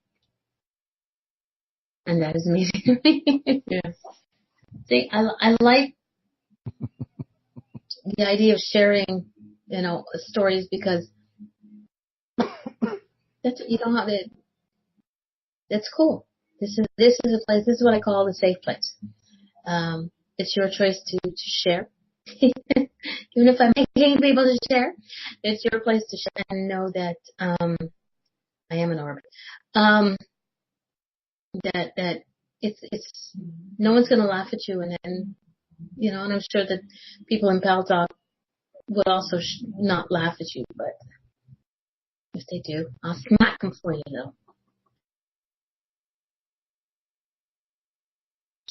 and that is me. Yeah. See, I like the idea of sharing, stories, because that's, that's cool. This is a place. This is what I call the safe place. It's your choice to share. Even if I'm making people to share, it's your place to share and know that I am an orb. That it's no one's gonna laugh at you, and then and I'm sure that people in Pal Talk will also not laugh at you, but if they do, I'll smack them for you though.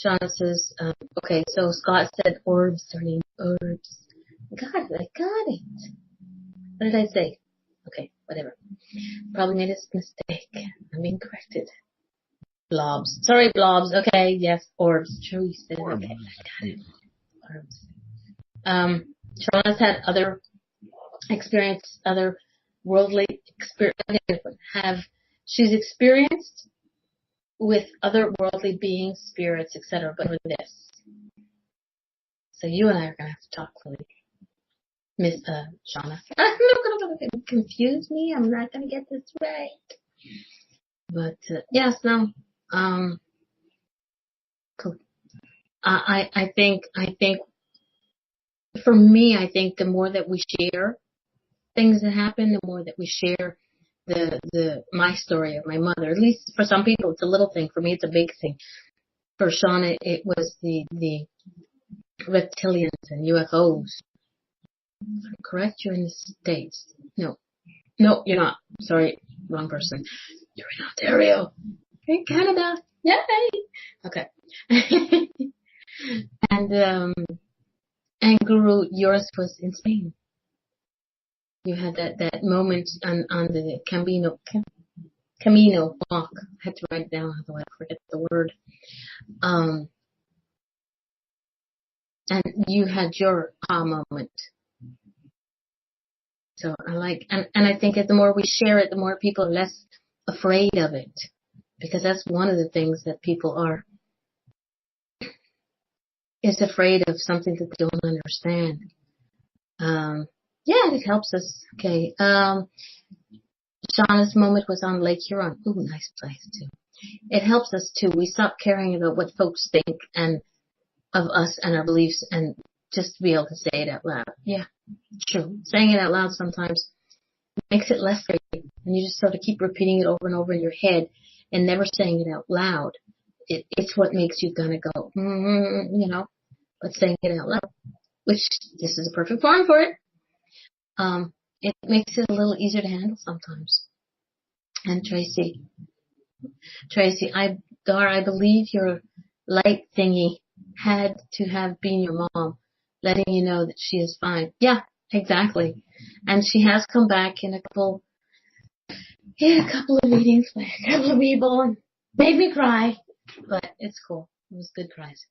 Shauna says, okay, so Scott said orbs are named orbs. God, I got it. What did I say? Okay, whatever. Probably made a mistake. I'm being corrected. Blobs. Sorry, blobs. Okay, yes, orbs. True, you said. Okay, I got it. Orbs. Shauna's had other experience, other worldly experience. She's experienced with other worldly beings, spirits, etc. But with this, so you and I are gonna have to talk, Chloe. Miss Shauna. I'm not gonna confuse me. I'm not gonna get this right. But yes, no. Cool. I think for me, I think the more that we share things that happen, the more that we share my story of my mother. At least for some people, it's a little thing. For me, it's a big thing. For Shauna, it was the reptilians and UFOs. Correct? You're in the States. No, you're not. Sorry, wrong person. You're in Ontario. You're in Canada. Yay! Okay. And Guru, yours was in Spain. You had that moment on the Camino walk. I had to write it down, otherwise I forget the word. And you had your aha moment. So I like, and I think that the more we share it, the more people are less afraid of it. Because that's one of the things that people are, is afraid of something that they don't understand. Yeah, it helps us. Okay. Shauna's moment was on Lake Huron. Ooh, nice place too. It helps us too. We stop caring about what folks think and of us and our beliefs, and just be able to say it out loud. Yeah, true. Saying it out loud sometimes makes it less scary, and you just sort of keep repeating it over and over in your head and never saying it out loud. It's what makes you gonna go, but saying it out loud, which this is a perfect forum for it. It makes it a little easier to handle sometimes. And Tracy, I believe your light thingy had to have been your mom, letting you know that she is fine. Yeah, exactly. And she has come back in a couple of meetings with a couple of people and made me cry. But it's cool. It was good cries.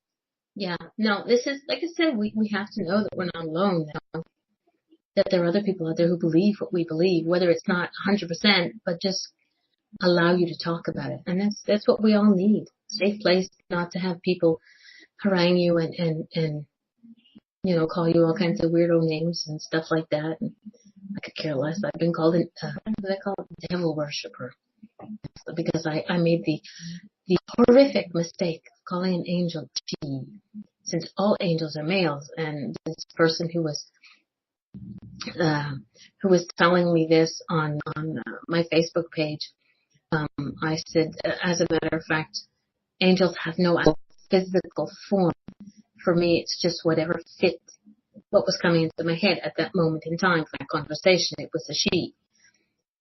Yeah. No, this is, like I said, we have to know that we're not alone now. That there are other people out there who believe what we believe, whether it's not 100%, but just allow you to talk about it. And that's what we all need. Safe place, not to have people harangue you and call you all kinds of weirdo names and stuff like that. And I could care less. I've been called what do they call it? Devil worshiper. Because I made the horrific mistake of calling an angel she, since all angels are males. And this person who was telling me this on my Facebook page, I said, as a matter of fact, angels have no physical form. For me, it's just whatever fit what was coming into my head at that moment in time. For that conversation, it was a she,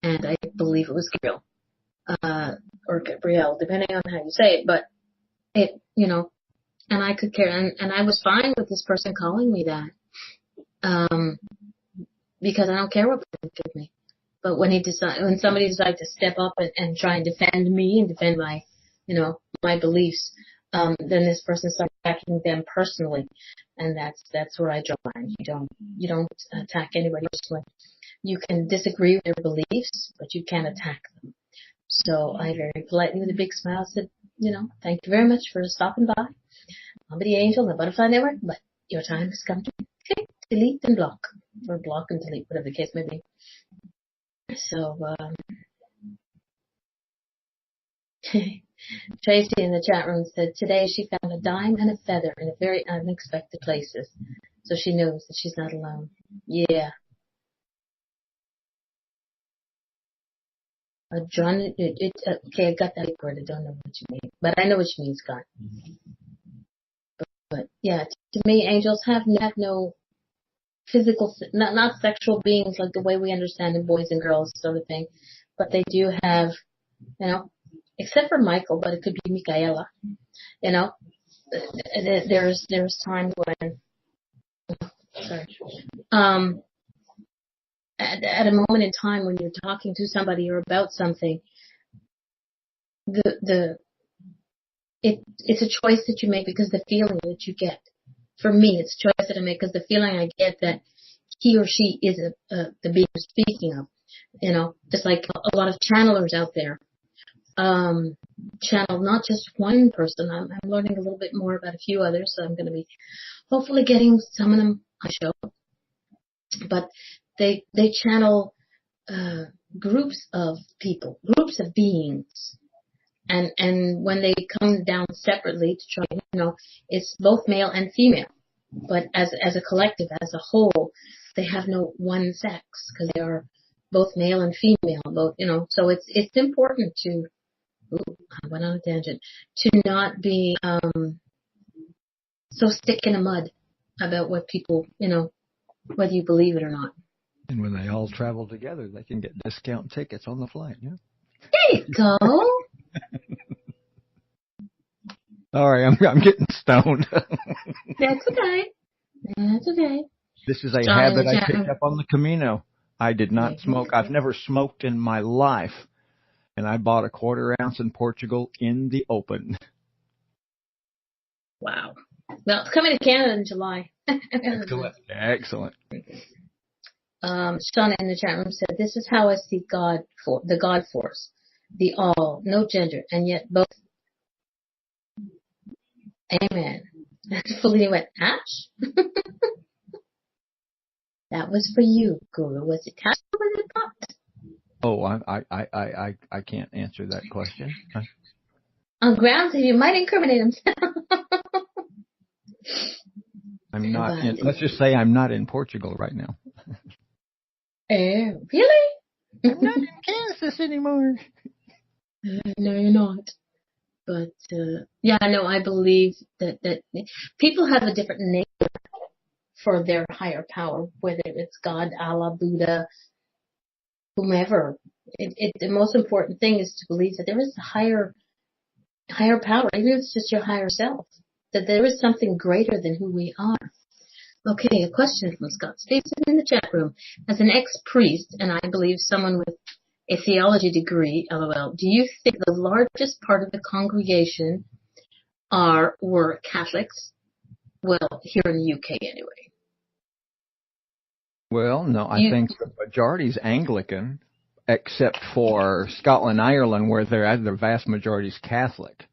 and I believe it was Gabriel, or Gabrielle, depending on how you say it. But it, and I could care, and I was fine with this person calling me that. Because I don't care what people think of me. But when somebody decides to step up and try and defend me and defend my, my beliefs, then this person starts attacking them personally, and that's where I draw the line. You don't attack anybody personally. You can disagree with their beliefs, but you can't attack them. So I very politely, with a big smile, said, thank you very much for stopping by. I'll be the angel, the butterfly network, but your time has come to okay, delete and block, or block and delete, whatever the case may be. So, Tracy in the chat room said today she found a dime and a feather in a very unexpected places, so she knows that she's not alone. Yeah. John, okay, I got that word. I don't know what you mean, but I know what you mean, Scott. But yeah, to me, angels have no physical, not sexual beings like the way we understand in boys and girls sort of thing, but they do have, except for Michael, but it could be Michaela. There's times when, at a moment in time when you're talking to somebody or about something, it's a choice that you make because the feeling that you get. For me, it's a choice that I make because the feeling I get that he or she is the being you're speaking of. Just like a lot of channelers out there. Channel not just one person. I'm learning a little bit more about a few others, so I'm going to be hopefully getting some of them on the show. But they channel groups of people, groups of beings, and when they come down separately to try, it's both male and female, but as a collective, as a whole, they have no one sex because they are both male and female, both, so it's important to. Ooh, I went on a tangent. To not be so stick in the mud about what people, whether you believe it or not. And when they all travel together, they can get discount tickets on the flight. Yeah. There you go. Sorry, I'm getting stoned. That's okay. That's okay. This is a habit I picked up on the Camino. I did not smoke. I've never smoked in my life. And I bought a 1/4 ounce in Portugal in the open. Wow. Well, it's coming to Canada in July. Excellent. Shauna in the chat room said, this is how I see God, the God force, the all, no gender, and yet both. Amen. Felina went, Ash? That was for you, Guru. Was it Ash or was it not? Oh, I can't answer that question. On grounds that you might incriminate himself. I'm not. Let's just say I'm not in Portugal right now. Really? I'm not in Kansas anymore. No, you're not. But yeah, no, I believe that people have a different name for their higher power, whether it's God, Allah, Buddha, whomever. The most important thing is to believe that there is a higher power, even if it's just your higher self, that there is something greater than who we are. Okay, a question from Scott Spaces in the chat room. As an ex-priest, and I believe someone with a theology degree, LOL, do you think the largest part of the congregation were Catholics? Well, here in the UK anyway. Well, no, I think the majority is Anglican, except for Scotland, Ireland, where the vast majority is Catholic.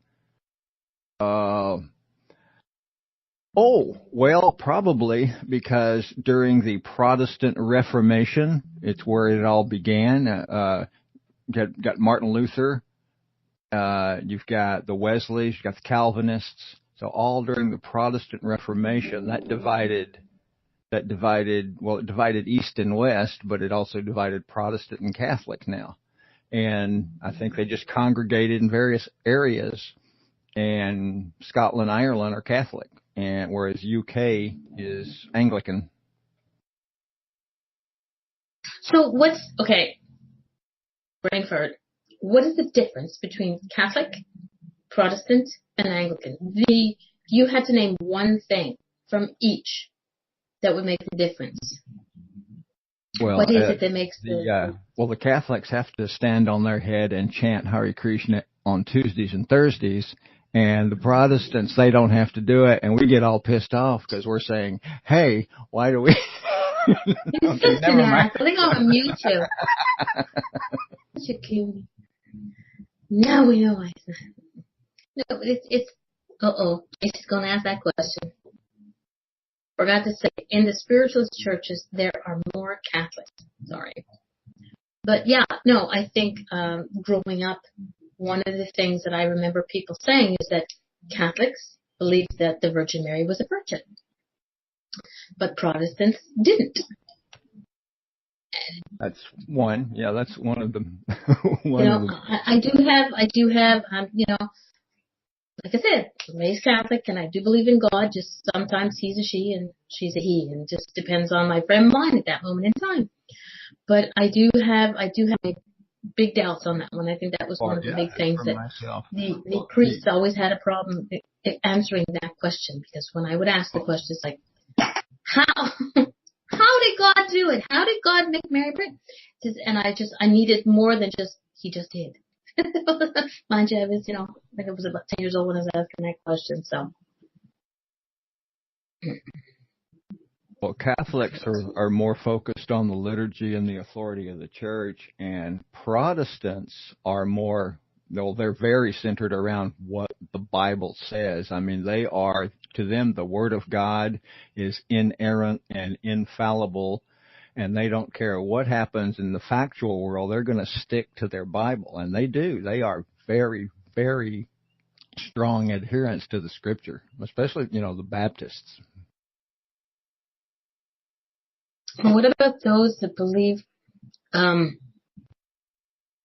Well, probably because during the Protestant Reformation, it's where it all began. Got Martin Luther, you've got the Wesleys, you've got the Calvinists. So all during the Protestant Reformation, it divided East and West, but it also divided Protestant and Catholic now. And I think they just congregated in various areas, and Scotland, Ireland are Catholic, and whereas UK is Anglican. So Brainford, what is the difference between Catholic, Protestant, and Anglican? You had to name one thing from each that would make the difference. Well, what is it that makes the Catholics have to stand on their head and chant Hare Krishna on Tuesdays and Thursdays, And the Protestants, they don't have to do it, and we get all pissed off because we're saying, hey, why do we... Okay, never mind. I think I'm going to mute you. Such a cutie. Now we know why it's not. No, it's It's going to ask that question. Forgot to say, in the spiritualist churches, there are more Catholics. Sorry. But yeah, no, I think growing up, one of the things that I remember people saying is that Catholics believed that the Virgin Mary was a virgin, but Protestants didn't. That's one. Yeah, that's one of them. I do have, like I said, I'm raised Catholic, and I do believe in God. Just sometimes he's a she and she's a he, and it just depends on my frame of mind at that moment in time. But I do have my big doubts on that one. I think that was one of the big things that the priests always had a problem answering that question, because when I would ask the question, it's like, how did God do it? How did God make Mary pregnant? And I needed more than just, he just did. Mind you, I was, I think I was about 10 years old when I was asking that question, so. Well, Catholics are more focused on the liturgy and the authority of the church, and Protestants are more, they're very centered around what the Bible says. I mean, to them, the Word of God is inerrant and infallible, and they don't care what happens in the factual world. They're going to stick to their Bible, and they do. They are very, very strong adherents to the Scripture, especially, the Baptists. What about those that believe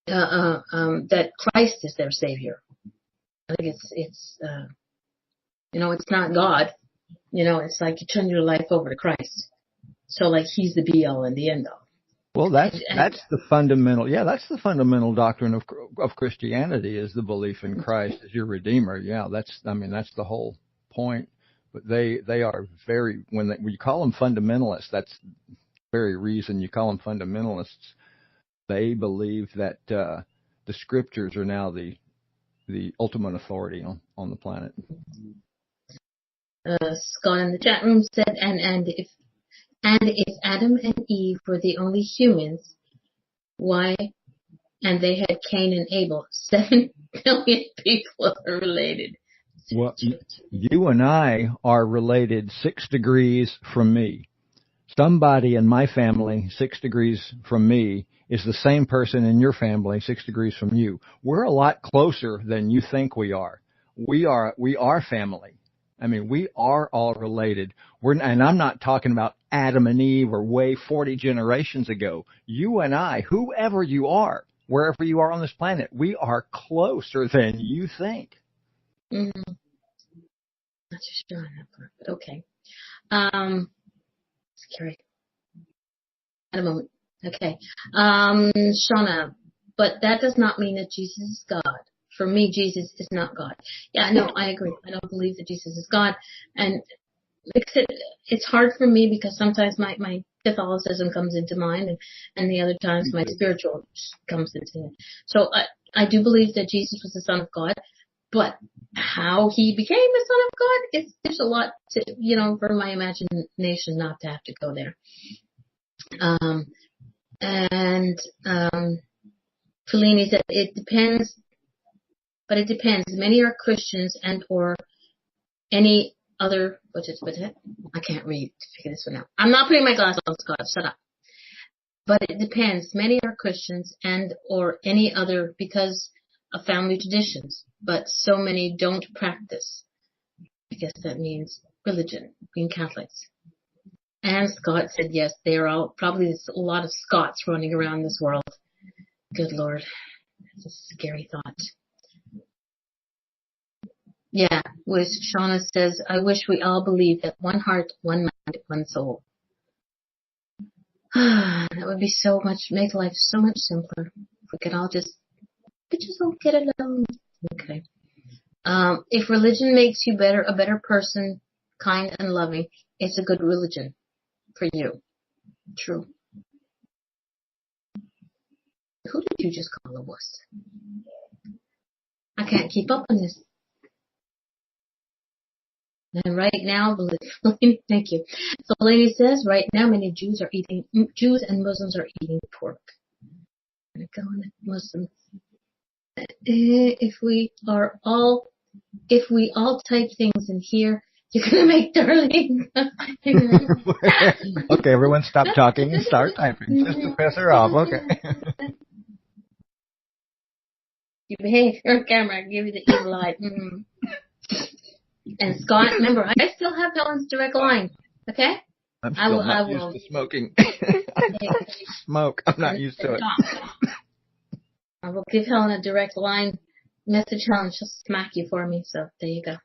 that Christ is their Savior? I think it's not God. It's like you turn your life over to Christ. So like he's the be all and the end all. Well, that's the fundamental. Yeah, that's the fundamental doctrine of Christianity, is the belief in Christ as your Redeemer. Yeah, that's the whole point. But they are very, when you call them fundamentalists, that's the very reason you call them fundamentalists. They believe that the Scriptures are now the ultimate authority on the planet. Scott in the chat room said, and if Adam and Eve were the only humans, why? And they had Cain and Abel. 7 billion people are related. Well, you and I are related 6 degrees from me. Somebody in my family 6 degrees from me is the same person in your family 6 degrees from you. We're a lot closer than you think we are. We are family. I mean, we are all related. And I'm not talking about Adam and Eve or way 40 generations ago. You and I, whoever you are, wherever you are on this planet, we are closer than you think. Mm-hmm. Not too sure on that part, but okay. Scary. At a moment. Okay. Shauna, but that does not mean that Jesus is God. For me, Jesus is not God. Yeah, no, I agree. I don't believe that Jesus is God. And it's hard for me because sometimes my Catholicism comes into mind, and the other times my spiritual comes into it. So I do believe that Jesus was the Son of God, but how he became the Son of God, there's a lot to, for my imagination not to have to go there. Fellini said it depends, but it depends. Many are Christians and or any other. What's it? I can't read to figure this one out. I'm not putting my glasses on, Scott. Shut up. But it depends. Many are Christians and or any other because of family traditions, but so many don't practice. I guess that means religion, being Catholics. And Scott said yes, they are all, probably there's a lot of Scots running around this world. Good Lord. That's a scary thought. Yeah, which Shauna says, I wish we all believed that one heart, one mind, one soul. That would be make life so much simpler. If we could all just all get along. Okay. If religion makes you a better person, kind and loving, it's a good religion for you. True. Who did you just call a wuss? I can't keep up on this. And right now, thank you. So the lady says, right now, many Jews and Muslims are eating pork. I'm going to go on the Muslims. If we all type things in here, you're going to make darling. Okay, everyone stop talking and start typing just to piss her off. Okay. You behave on camera, I give you the evil eye. And Scott, remember, I still have Helen's direct line. Okay? I'm still not used to smoking. Smoke. I'm not used to it. I will give Helen a direct line. Message Helen, she'll smack you for me. So there you go.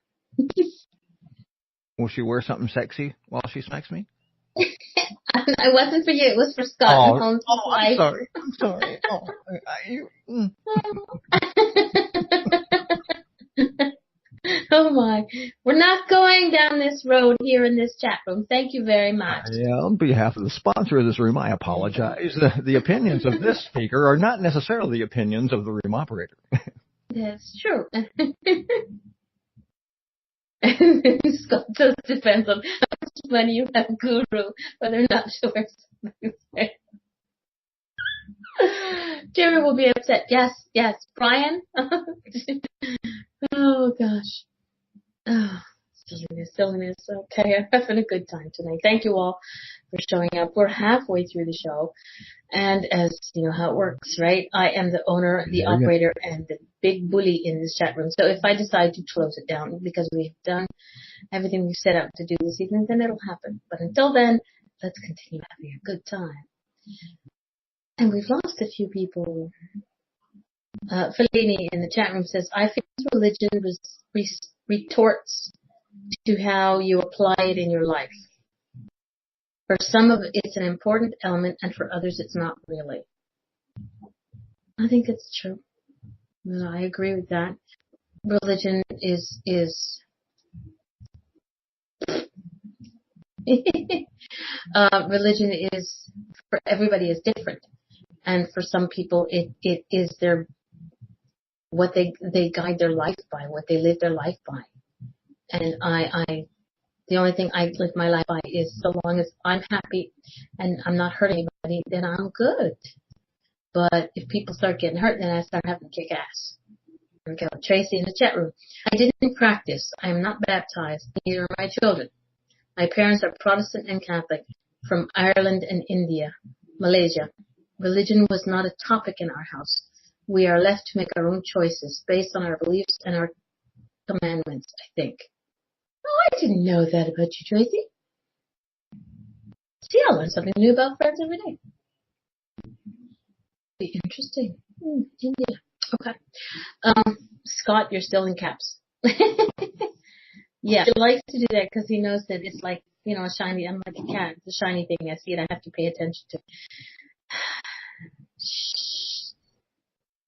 Will she wear something sexy while she smacks me? It wasn't for you. It was for Scott. I'm sorry. I'm sorry. Oh my. We're not going down this road here in this chat room. Thank you very much. Yeah, on behalf of the sponsor of this room, I apologize. The opinions of this speaker are not necessarily the opinions of the room operator. That's true. Scott just depends on how much money you have, Guru, whether or not sure. Jerry will be upset. Yes. Brian? Oh, gosh. Oh, silliness. Okay, I'm having a good time tonight. Thank you all for showing up. We're halfway through the show. And as you know how it works, right? I am the owner, the operator, and the big bully in this chat room. So if I decide to close it down because we've done everything we set out to do this evening, then it'll happen. But until then, let's continue having a good time. And we've lost a few people. Fellini in the chat room says, I feel religion retorts to how you apply it in your life. For some of it, it's an important element, and for others, it's not really. I think it's true. I agree with that. Religion is religion is, for everybody, is different. And for some people, it is what they guide their life by, what they live their life by. And the only thing I live my life by is, so long as I'm happy and I'm not hurting anybody, then I'm good. But if people start getting hurt, then I start having to kick ass. Okay, Tracy in the chat room. I didn't practice. I am not baptized. Neither are my children. My parents are Protestant and Catholic from Ireland and India, Malaysia. Religion was not a topic in our house. We are left to make our own choices based on our beliefs and our commandments, I think. Oh, I didn't know that about you, Tracy. See, I learn something new about friends every day. Be interesting. India. Okay. Scott, you're still in caps. Yeah, he likes to do that because he knows that it's like, a shiny, I'm like a cat. It's a shiny thing. I see it. I have to pay attention to.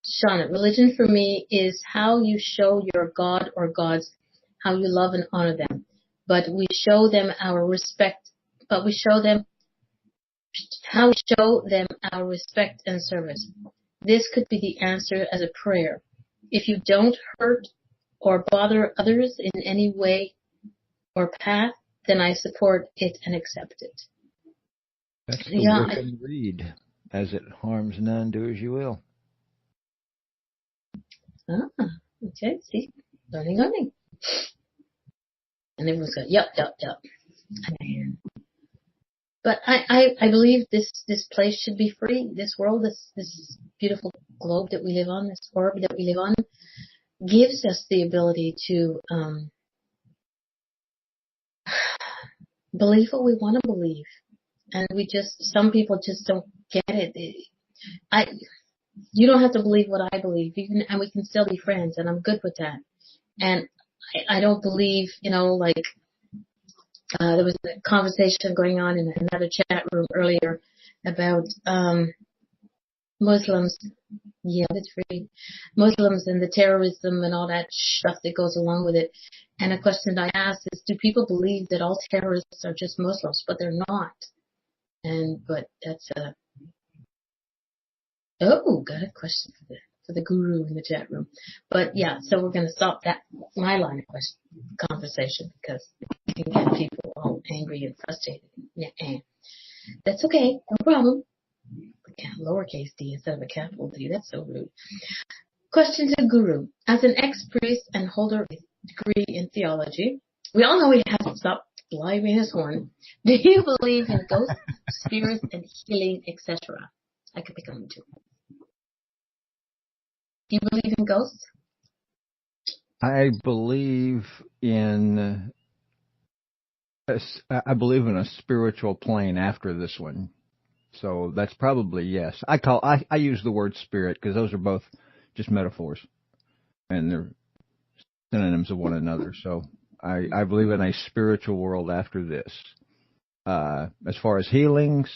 Shauna, religion for me is how you show your God or gods how you love and honor them. But we show them our respect. But we show them how we show them our respect and service. This could be the answer as a prayer. If you don't hurt or bother others in any way or path, then I support it and accept it. That's the work and read. As it harms none, do as you will. Okay, see, learning. And everyone's going, yep. But I believe this place should be free. This world, this beautiful globe that we live on, this orb that we live on, gives us the ability to believe what we want to believe. And some people just don't get it. You don't have to believe what I believe, and we can still be friends, and I'm good with that. And I don't believe, there was a conversation going on in another chat room earlier about Muslims. Yeah, that's free. Muslims and the terrorism and all that stuff that goes along with it. And a question I asked is, do people believe that all terrorists are just Muslims? But they're not. But that's got a question for for the guru in the chat room. But yeah, so we're going to stop my line of conversation because it can get people all angry and frustrated. Yeah, and that's okay, no problem. Lowercase d instead of a capital D, that's so rude. Question to Guru. As an ex-priest and holder of a degree in theology, we all know he hasn't stopped blowing his horn. Do you believe in ghosts, spirits, and healing, etc.? I could pick on him too. Do you believe in ghosts? I believe in a spiritual plane after this one. So that's probably yes. I use the word spirit because those are both just metaphors, and they're synonyms of one another. So I believe in a spiritual world after this. As far as healings,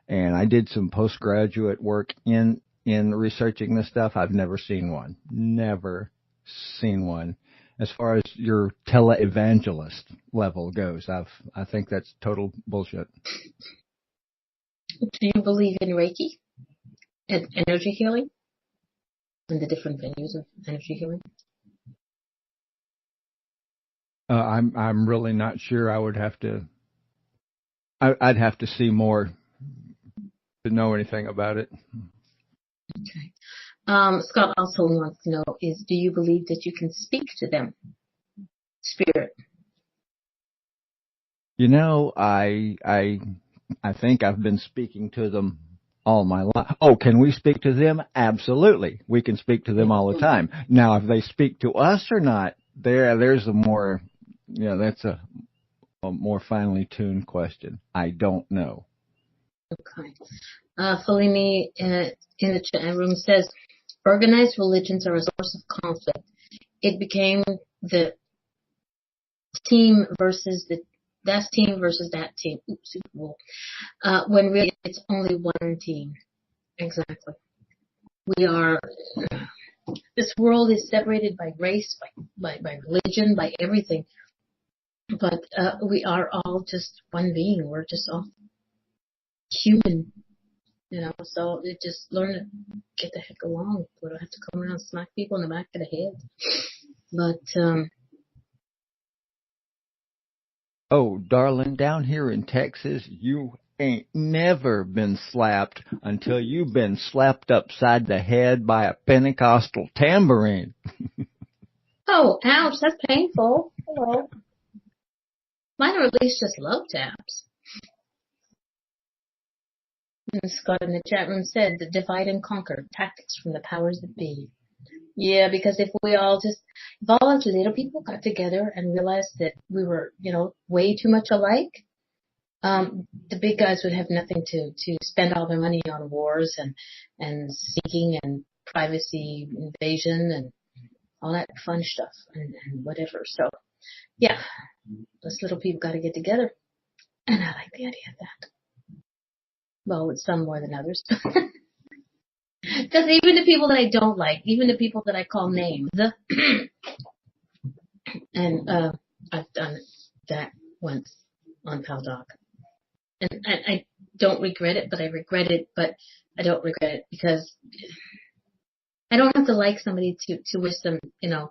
and I did some postgraduate work in researching this stuff. I've never seen one. Never seen one. As far as your televangelist level goes, I think that's total bullshit. Do you believe in Reiki and energy healing and the different venues of energy healing? I'm really not sure. I'd have to see more to know anything about it. Okay. Scott also wants to know do you believe that you can speak to them? Spirit. You know, I think I've been speaking to them all my life. Oh, can we speak to them? Absolutely. We can speak to them all the time. Now, if they speak to us or not, there's a more, that's a more finely tuned question. I don't know. Okay. Fellini in the chat room says, organized religions are a source of conflict. It became the team versus that team versus that team. Oops, Super Bowl. When really it's only one team. Exactly. This world is separated by race, by religion, by everything. But we are all just one being. We're just all human. So it just learn to get the heck along. We don't have to come around and smack people in the back of the head. But, oh, darling, down here in Texas, you ain't never been slapped until you've been slapped upside the head by a Pentecostal tambourine. Oh, ouch, that's painful. Hello. Mine are at least just love taps. And Scott in the chat room said, the divide and conquer, tactics from the powers that be. Yeah, because if all us little people got together and realized that we were, way too much alike, the big guys would have nothing to spend all their money on wars and seeking and privacy invasion and all that fun stuff and whatever. So, yeah, us little people got to get together. And I like the idea of that. Well, with some more than others. Because even the people that I don't like, even the people that I call names, and I've done that once on Pal Doc. And I don't regret it, but I regret it, but I don't regret it because I don't have to like somebody to wish them, to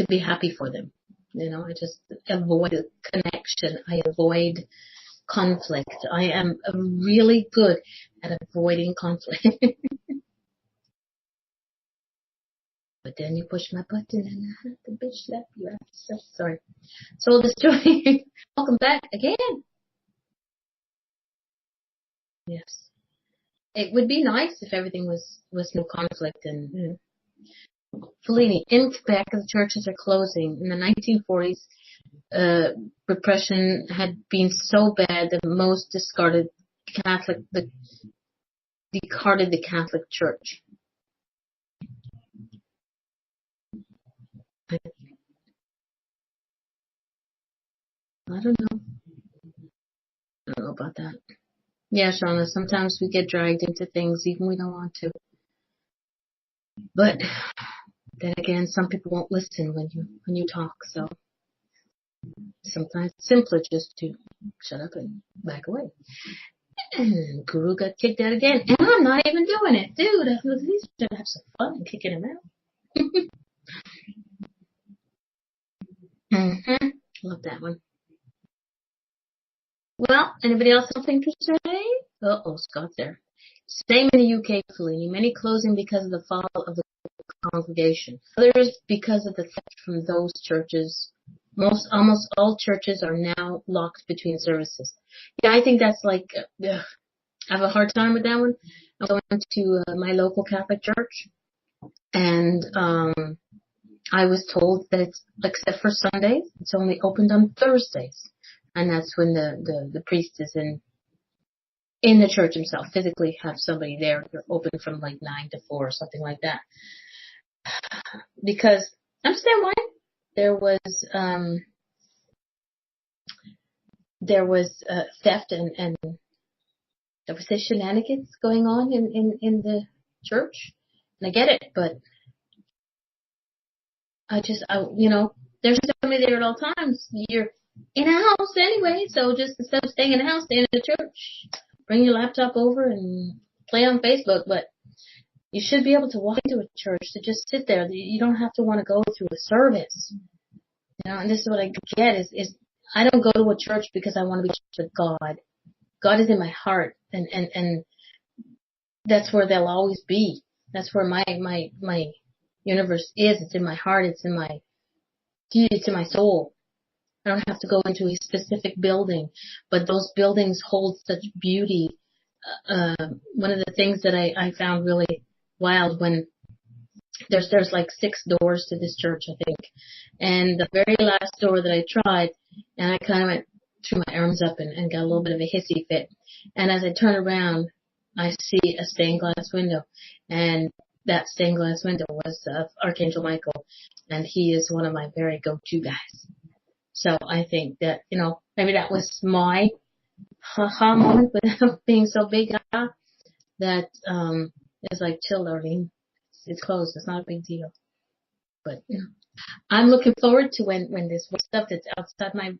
be happy for them. I just avoid a connection. I avoid conflict. I am really good at avoiding conflict. But then you push my button and I have to bitch slap you. I'm so sorry. Soul Destroyer, welcome back again. Yes. It would be nice if everything was no conflict and Fellini, in Quebec, the churches are closing. In the 1940s, repression had been so bad that most discarded the Catholic Church. I don't know. I don't know about that. Yeah, Shauna, sometimes we get dragged into things even we don't want to. But then again, some people won't listen when you talk, so sometimes it's simpler just to shut up and back away. And Guru got kicked out again. And I'm not even doing it. Dude, at least we should have some fun and kicking him out. Love that one. Well, anybody else have something to say? Uh-oh, Scott's there. Same in the UK, Fellini. Many closing because of the fall of the congregation. Others because of the theft from those churches. Almost all churches are now locked between services. Yeah, I think that's like, I have a hard time with that one. I went to my local Catholic church, and I was told that it's, except for Sundays, it's only opened on Thursdays. And that's when the priest is in the church himself, physically have somebody there. They're open from like 9 to 4 or something like that. Because, understand why? There was theft and there was the shenanigans going on in the church. And I get it, but there's somebody there at all times. You're in a house anyway, so just instead of staying in a house, stay in the church. Bring your laptop over and play on Facebook, but you should be able to walk into a church to just sit there. You don't have to want to go through a service. And this is what I get is I don't go to a church because I want to be with God. God is in my heart, and that's where they'll always be. That's where my universe is. It's in my heart. It's in my soul. I don't have to go into a specific building, but those buildings hold such beauty. One of the things that I found really wild when there's like 6 doors to this church, I think, and the very last door that I tried, and I kind of threw my arms up and got a little bit of a hissy fit. And as I turn around, I see a stained glass window, and that stained glass window was Archangel Michael, and he is one of my very go-to guys. So I think that, maybe that was my ha-ha moment without being so big, that it's like, chill, darling. It's closed. It's not a big deal. But, I'm looking forward to when this stuff that's outside my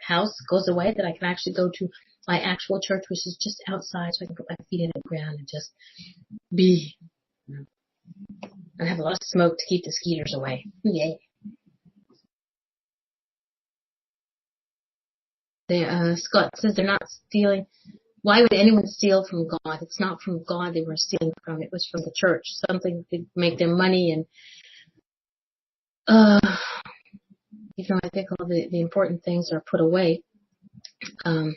house goes away, that I can actually go to my actual church, which is just outside, so I can put my feet in the ground and just be. And have a lot of smoke to keep the skeeters away. Yay. Scott says they're not stealing. Why would anyone steal from God? It's not from God they were stealing from. It was from the church. Something to make their money. And even though I think all the important things are put away, who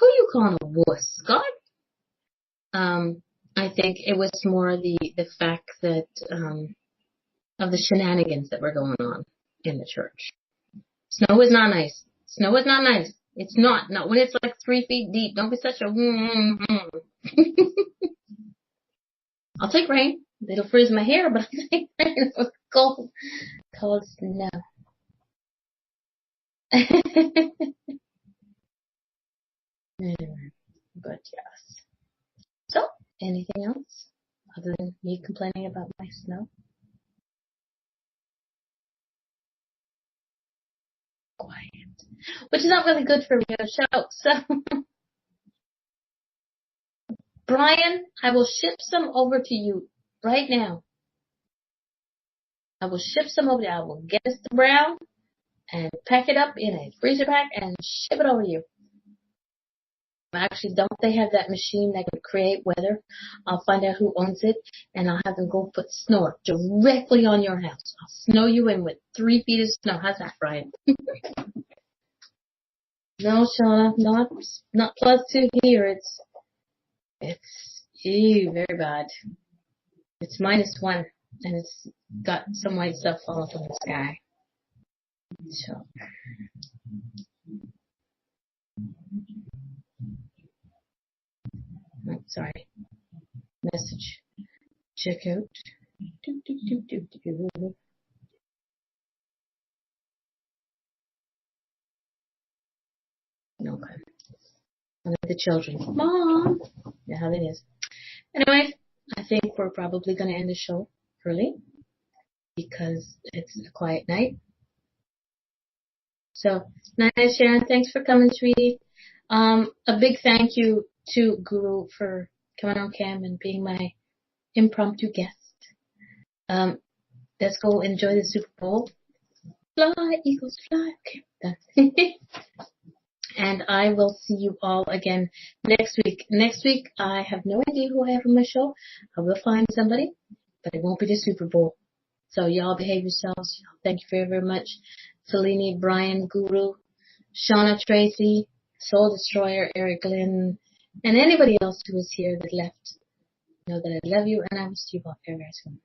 you calling a wuss, Scott? I think it was more the fact that of the shenanigans that were going on in the church. Snow is not nice. Snow is not nice. It's not when it's like 3 feet deep. Don't be such a. I'll take rain. It'll freeze my hair, but I'll take rain. It's cold snow. But yes. So, anything else other than me complaining about my snow? Quiet. Which is not really good for me to shout. So, Brian, I will ship some over to you right now. I will ship some over to you. I will get Mr. Brown and pack it up in a freezer pack and ship it over to you. Actually, don't they have that machine that can create weather? I'll find out who owns it, and I'll have them go put snow directly on your house. I'll snow you in with 3 feet of snow. How's that, Brian? No, Shauna, not +2 here. It's very bad. It's -1, and it's got some white stuff falling from the sky. So. Oh, sorry. Message. Check out. Okay. One of the children. Mom! Yeah, how it is. Anyway, I think we're probably going to end the show early because it's a quiet night. So, nice, Sharon. Thanks for coming, sweetie. A big thank you to Guru for coming on cam and being my impromptu guest. Let's go enjoy the Super Bowl. Fly, Eagles, fly. Okay, done. And I will see you all again next week. Next week, I have no idea who I have on my show. I will find somebody, but it won't be the Super Bowl. So y'all behave yourselves. Thank you very, very much. Selene, Brian, Guru, Shauna, Tracy, Soul Destroyer, Eric Lynn, and anybody else who was here that left. Know that I love you and I will see you all very, very soon.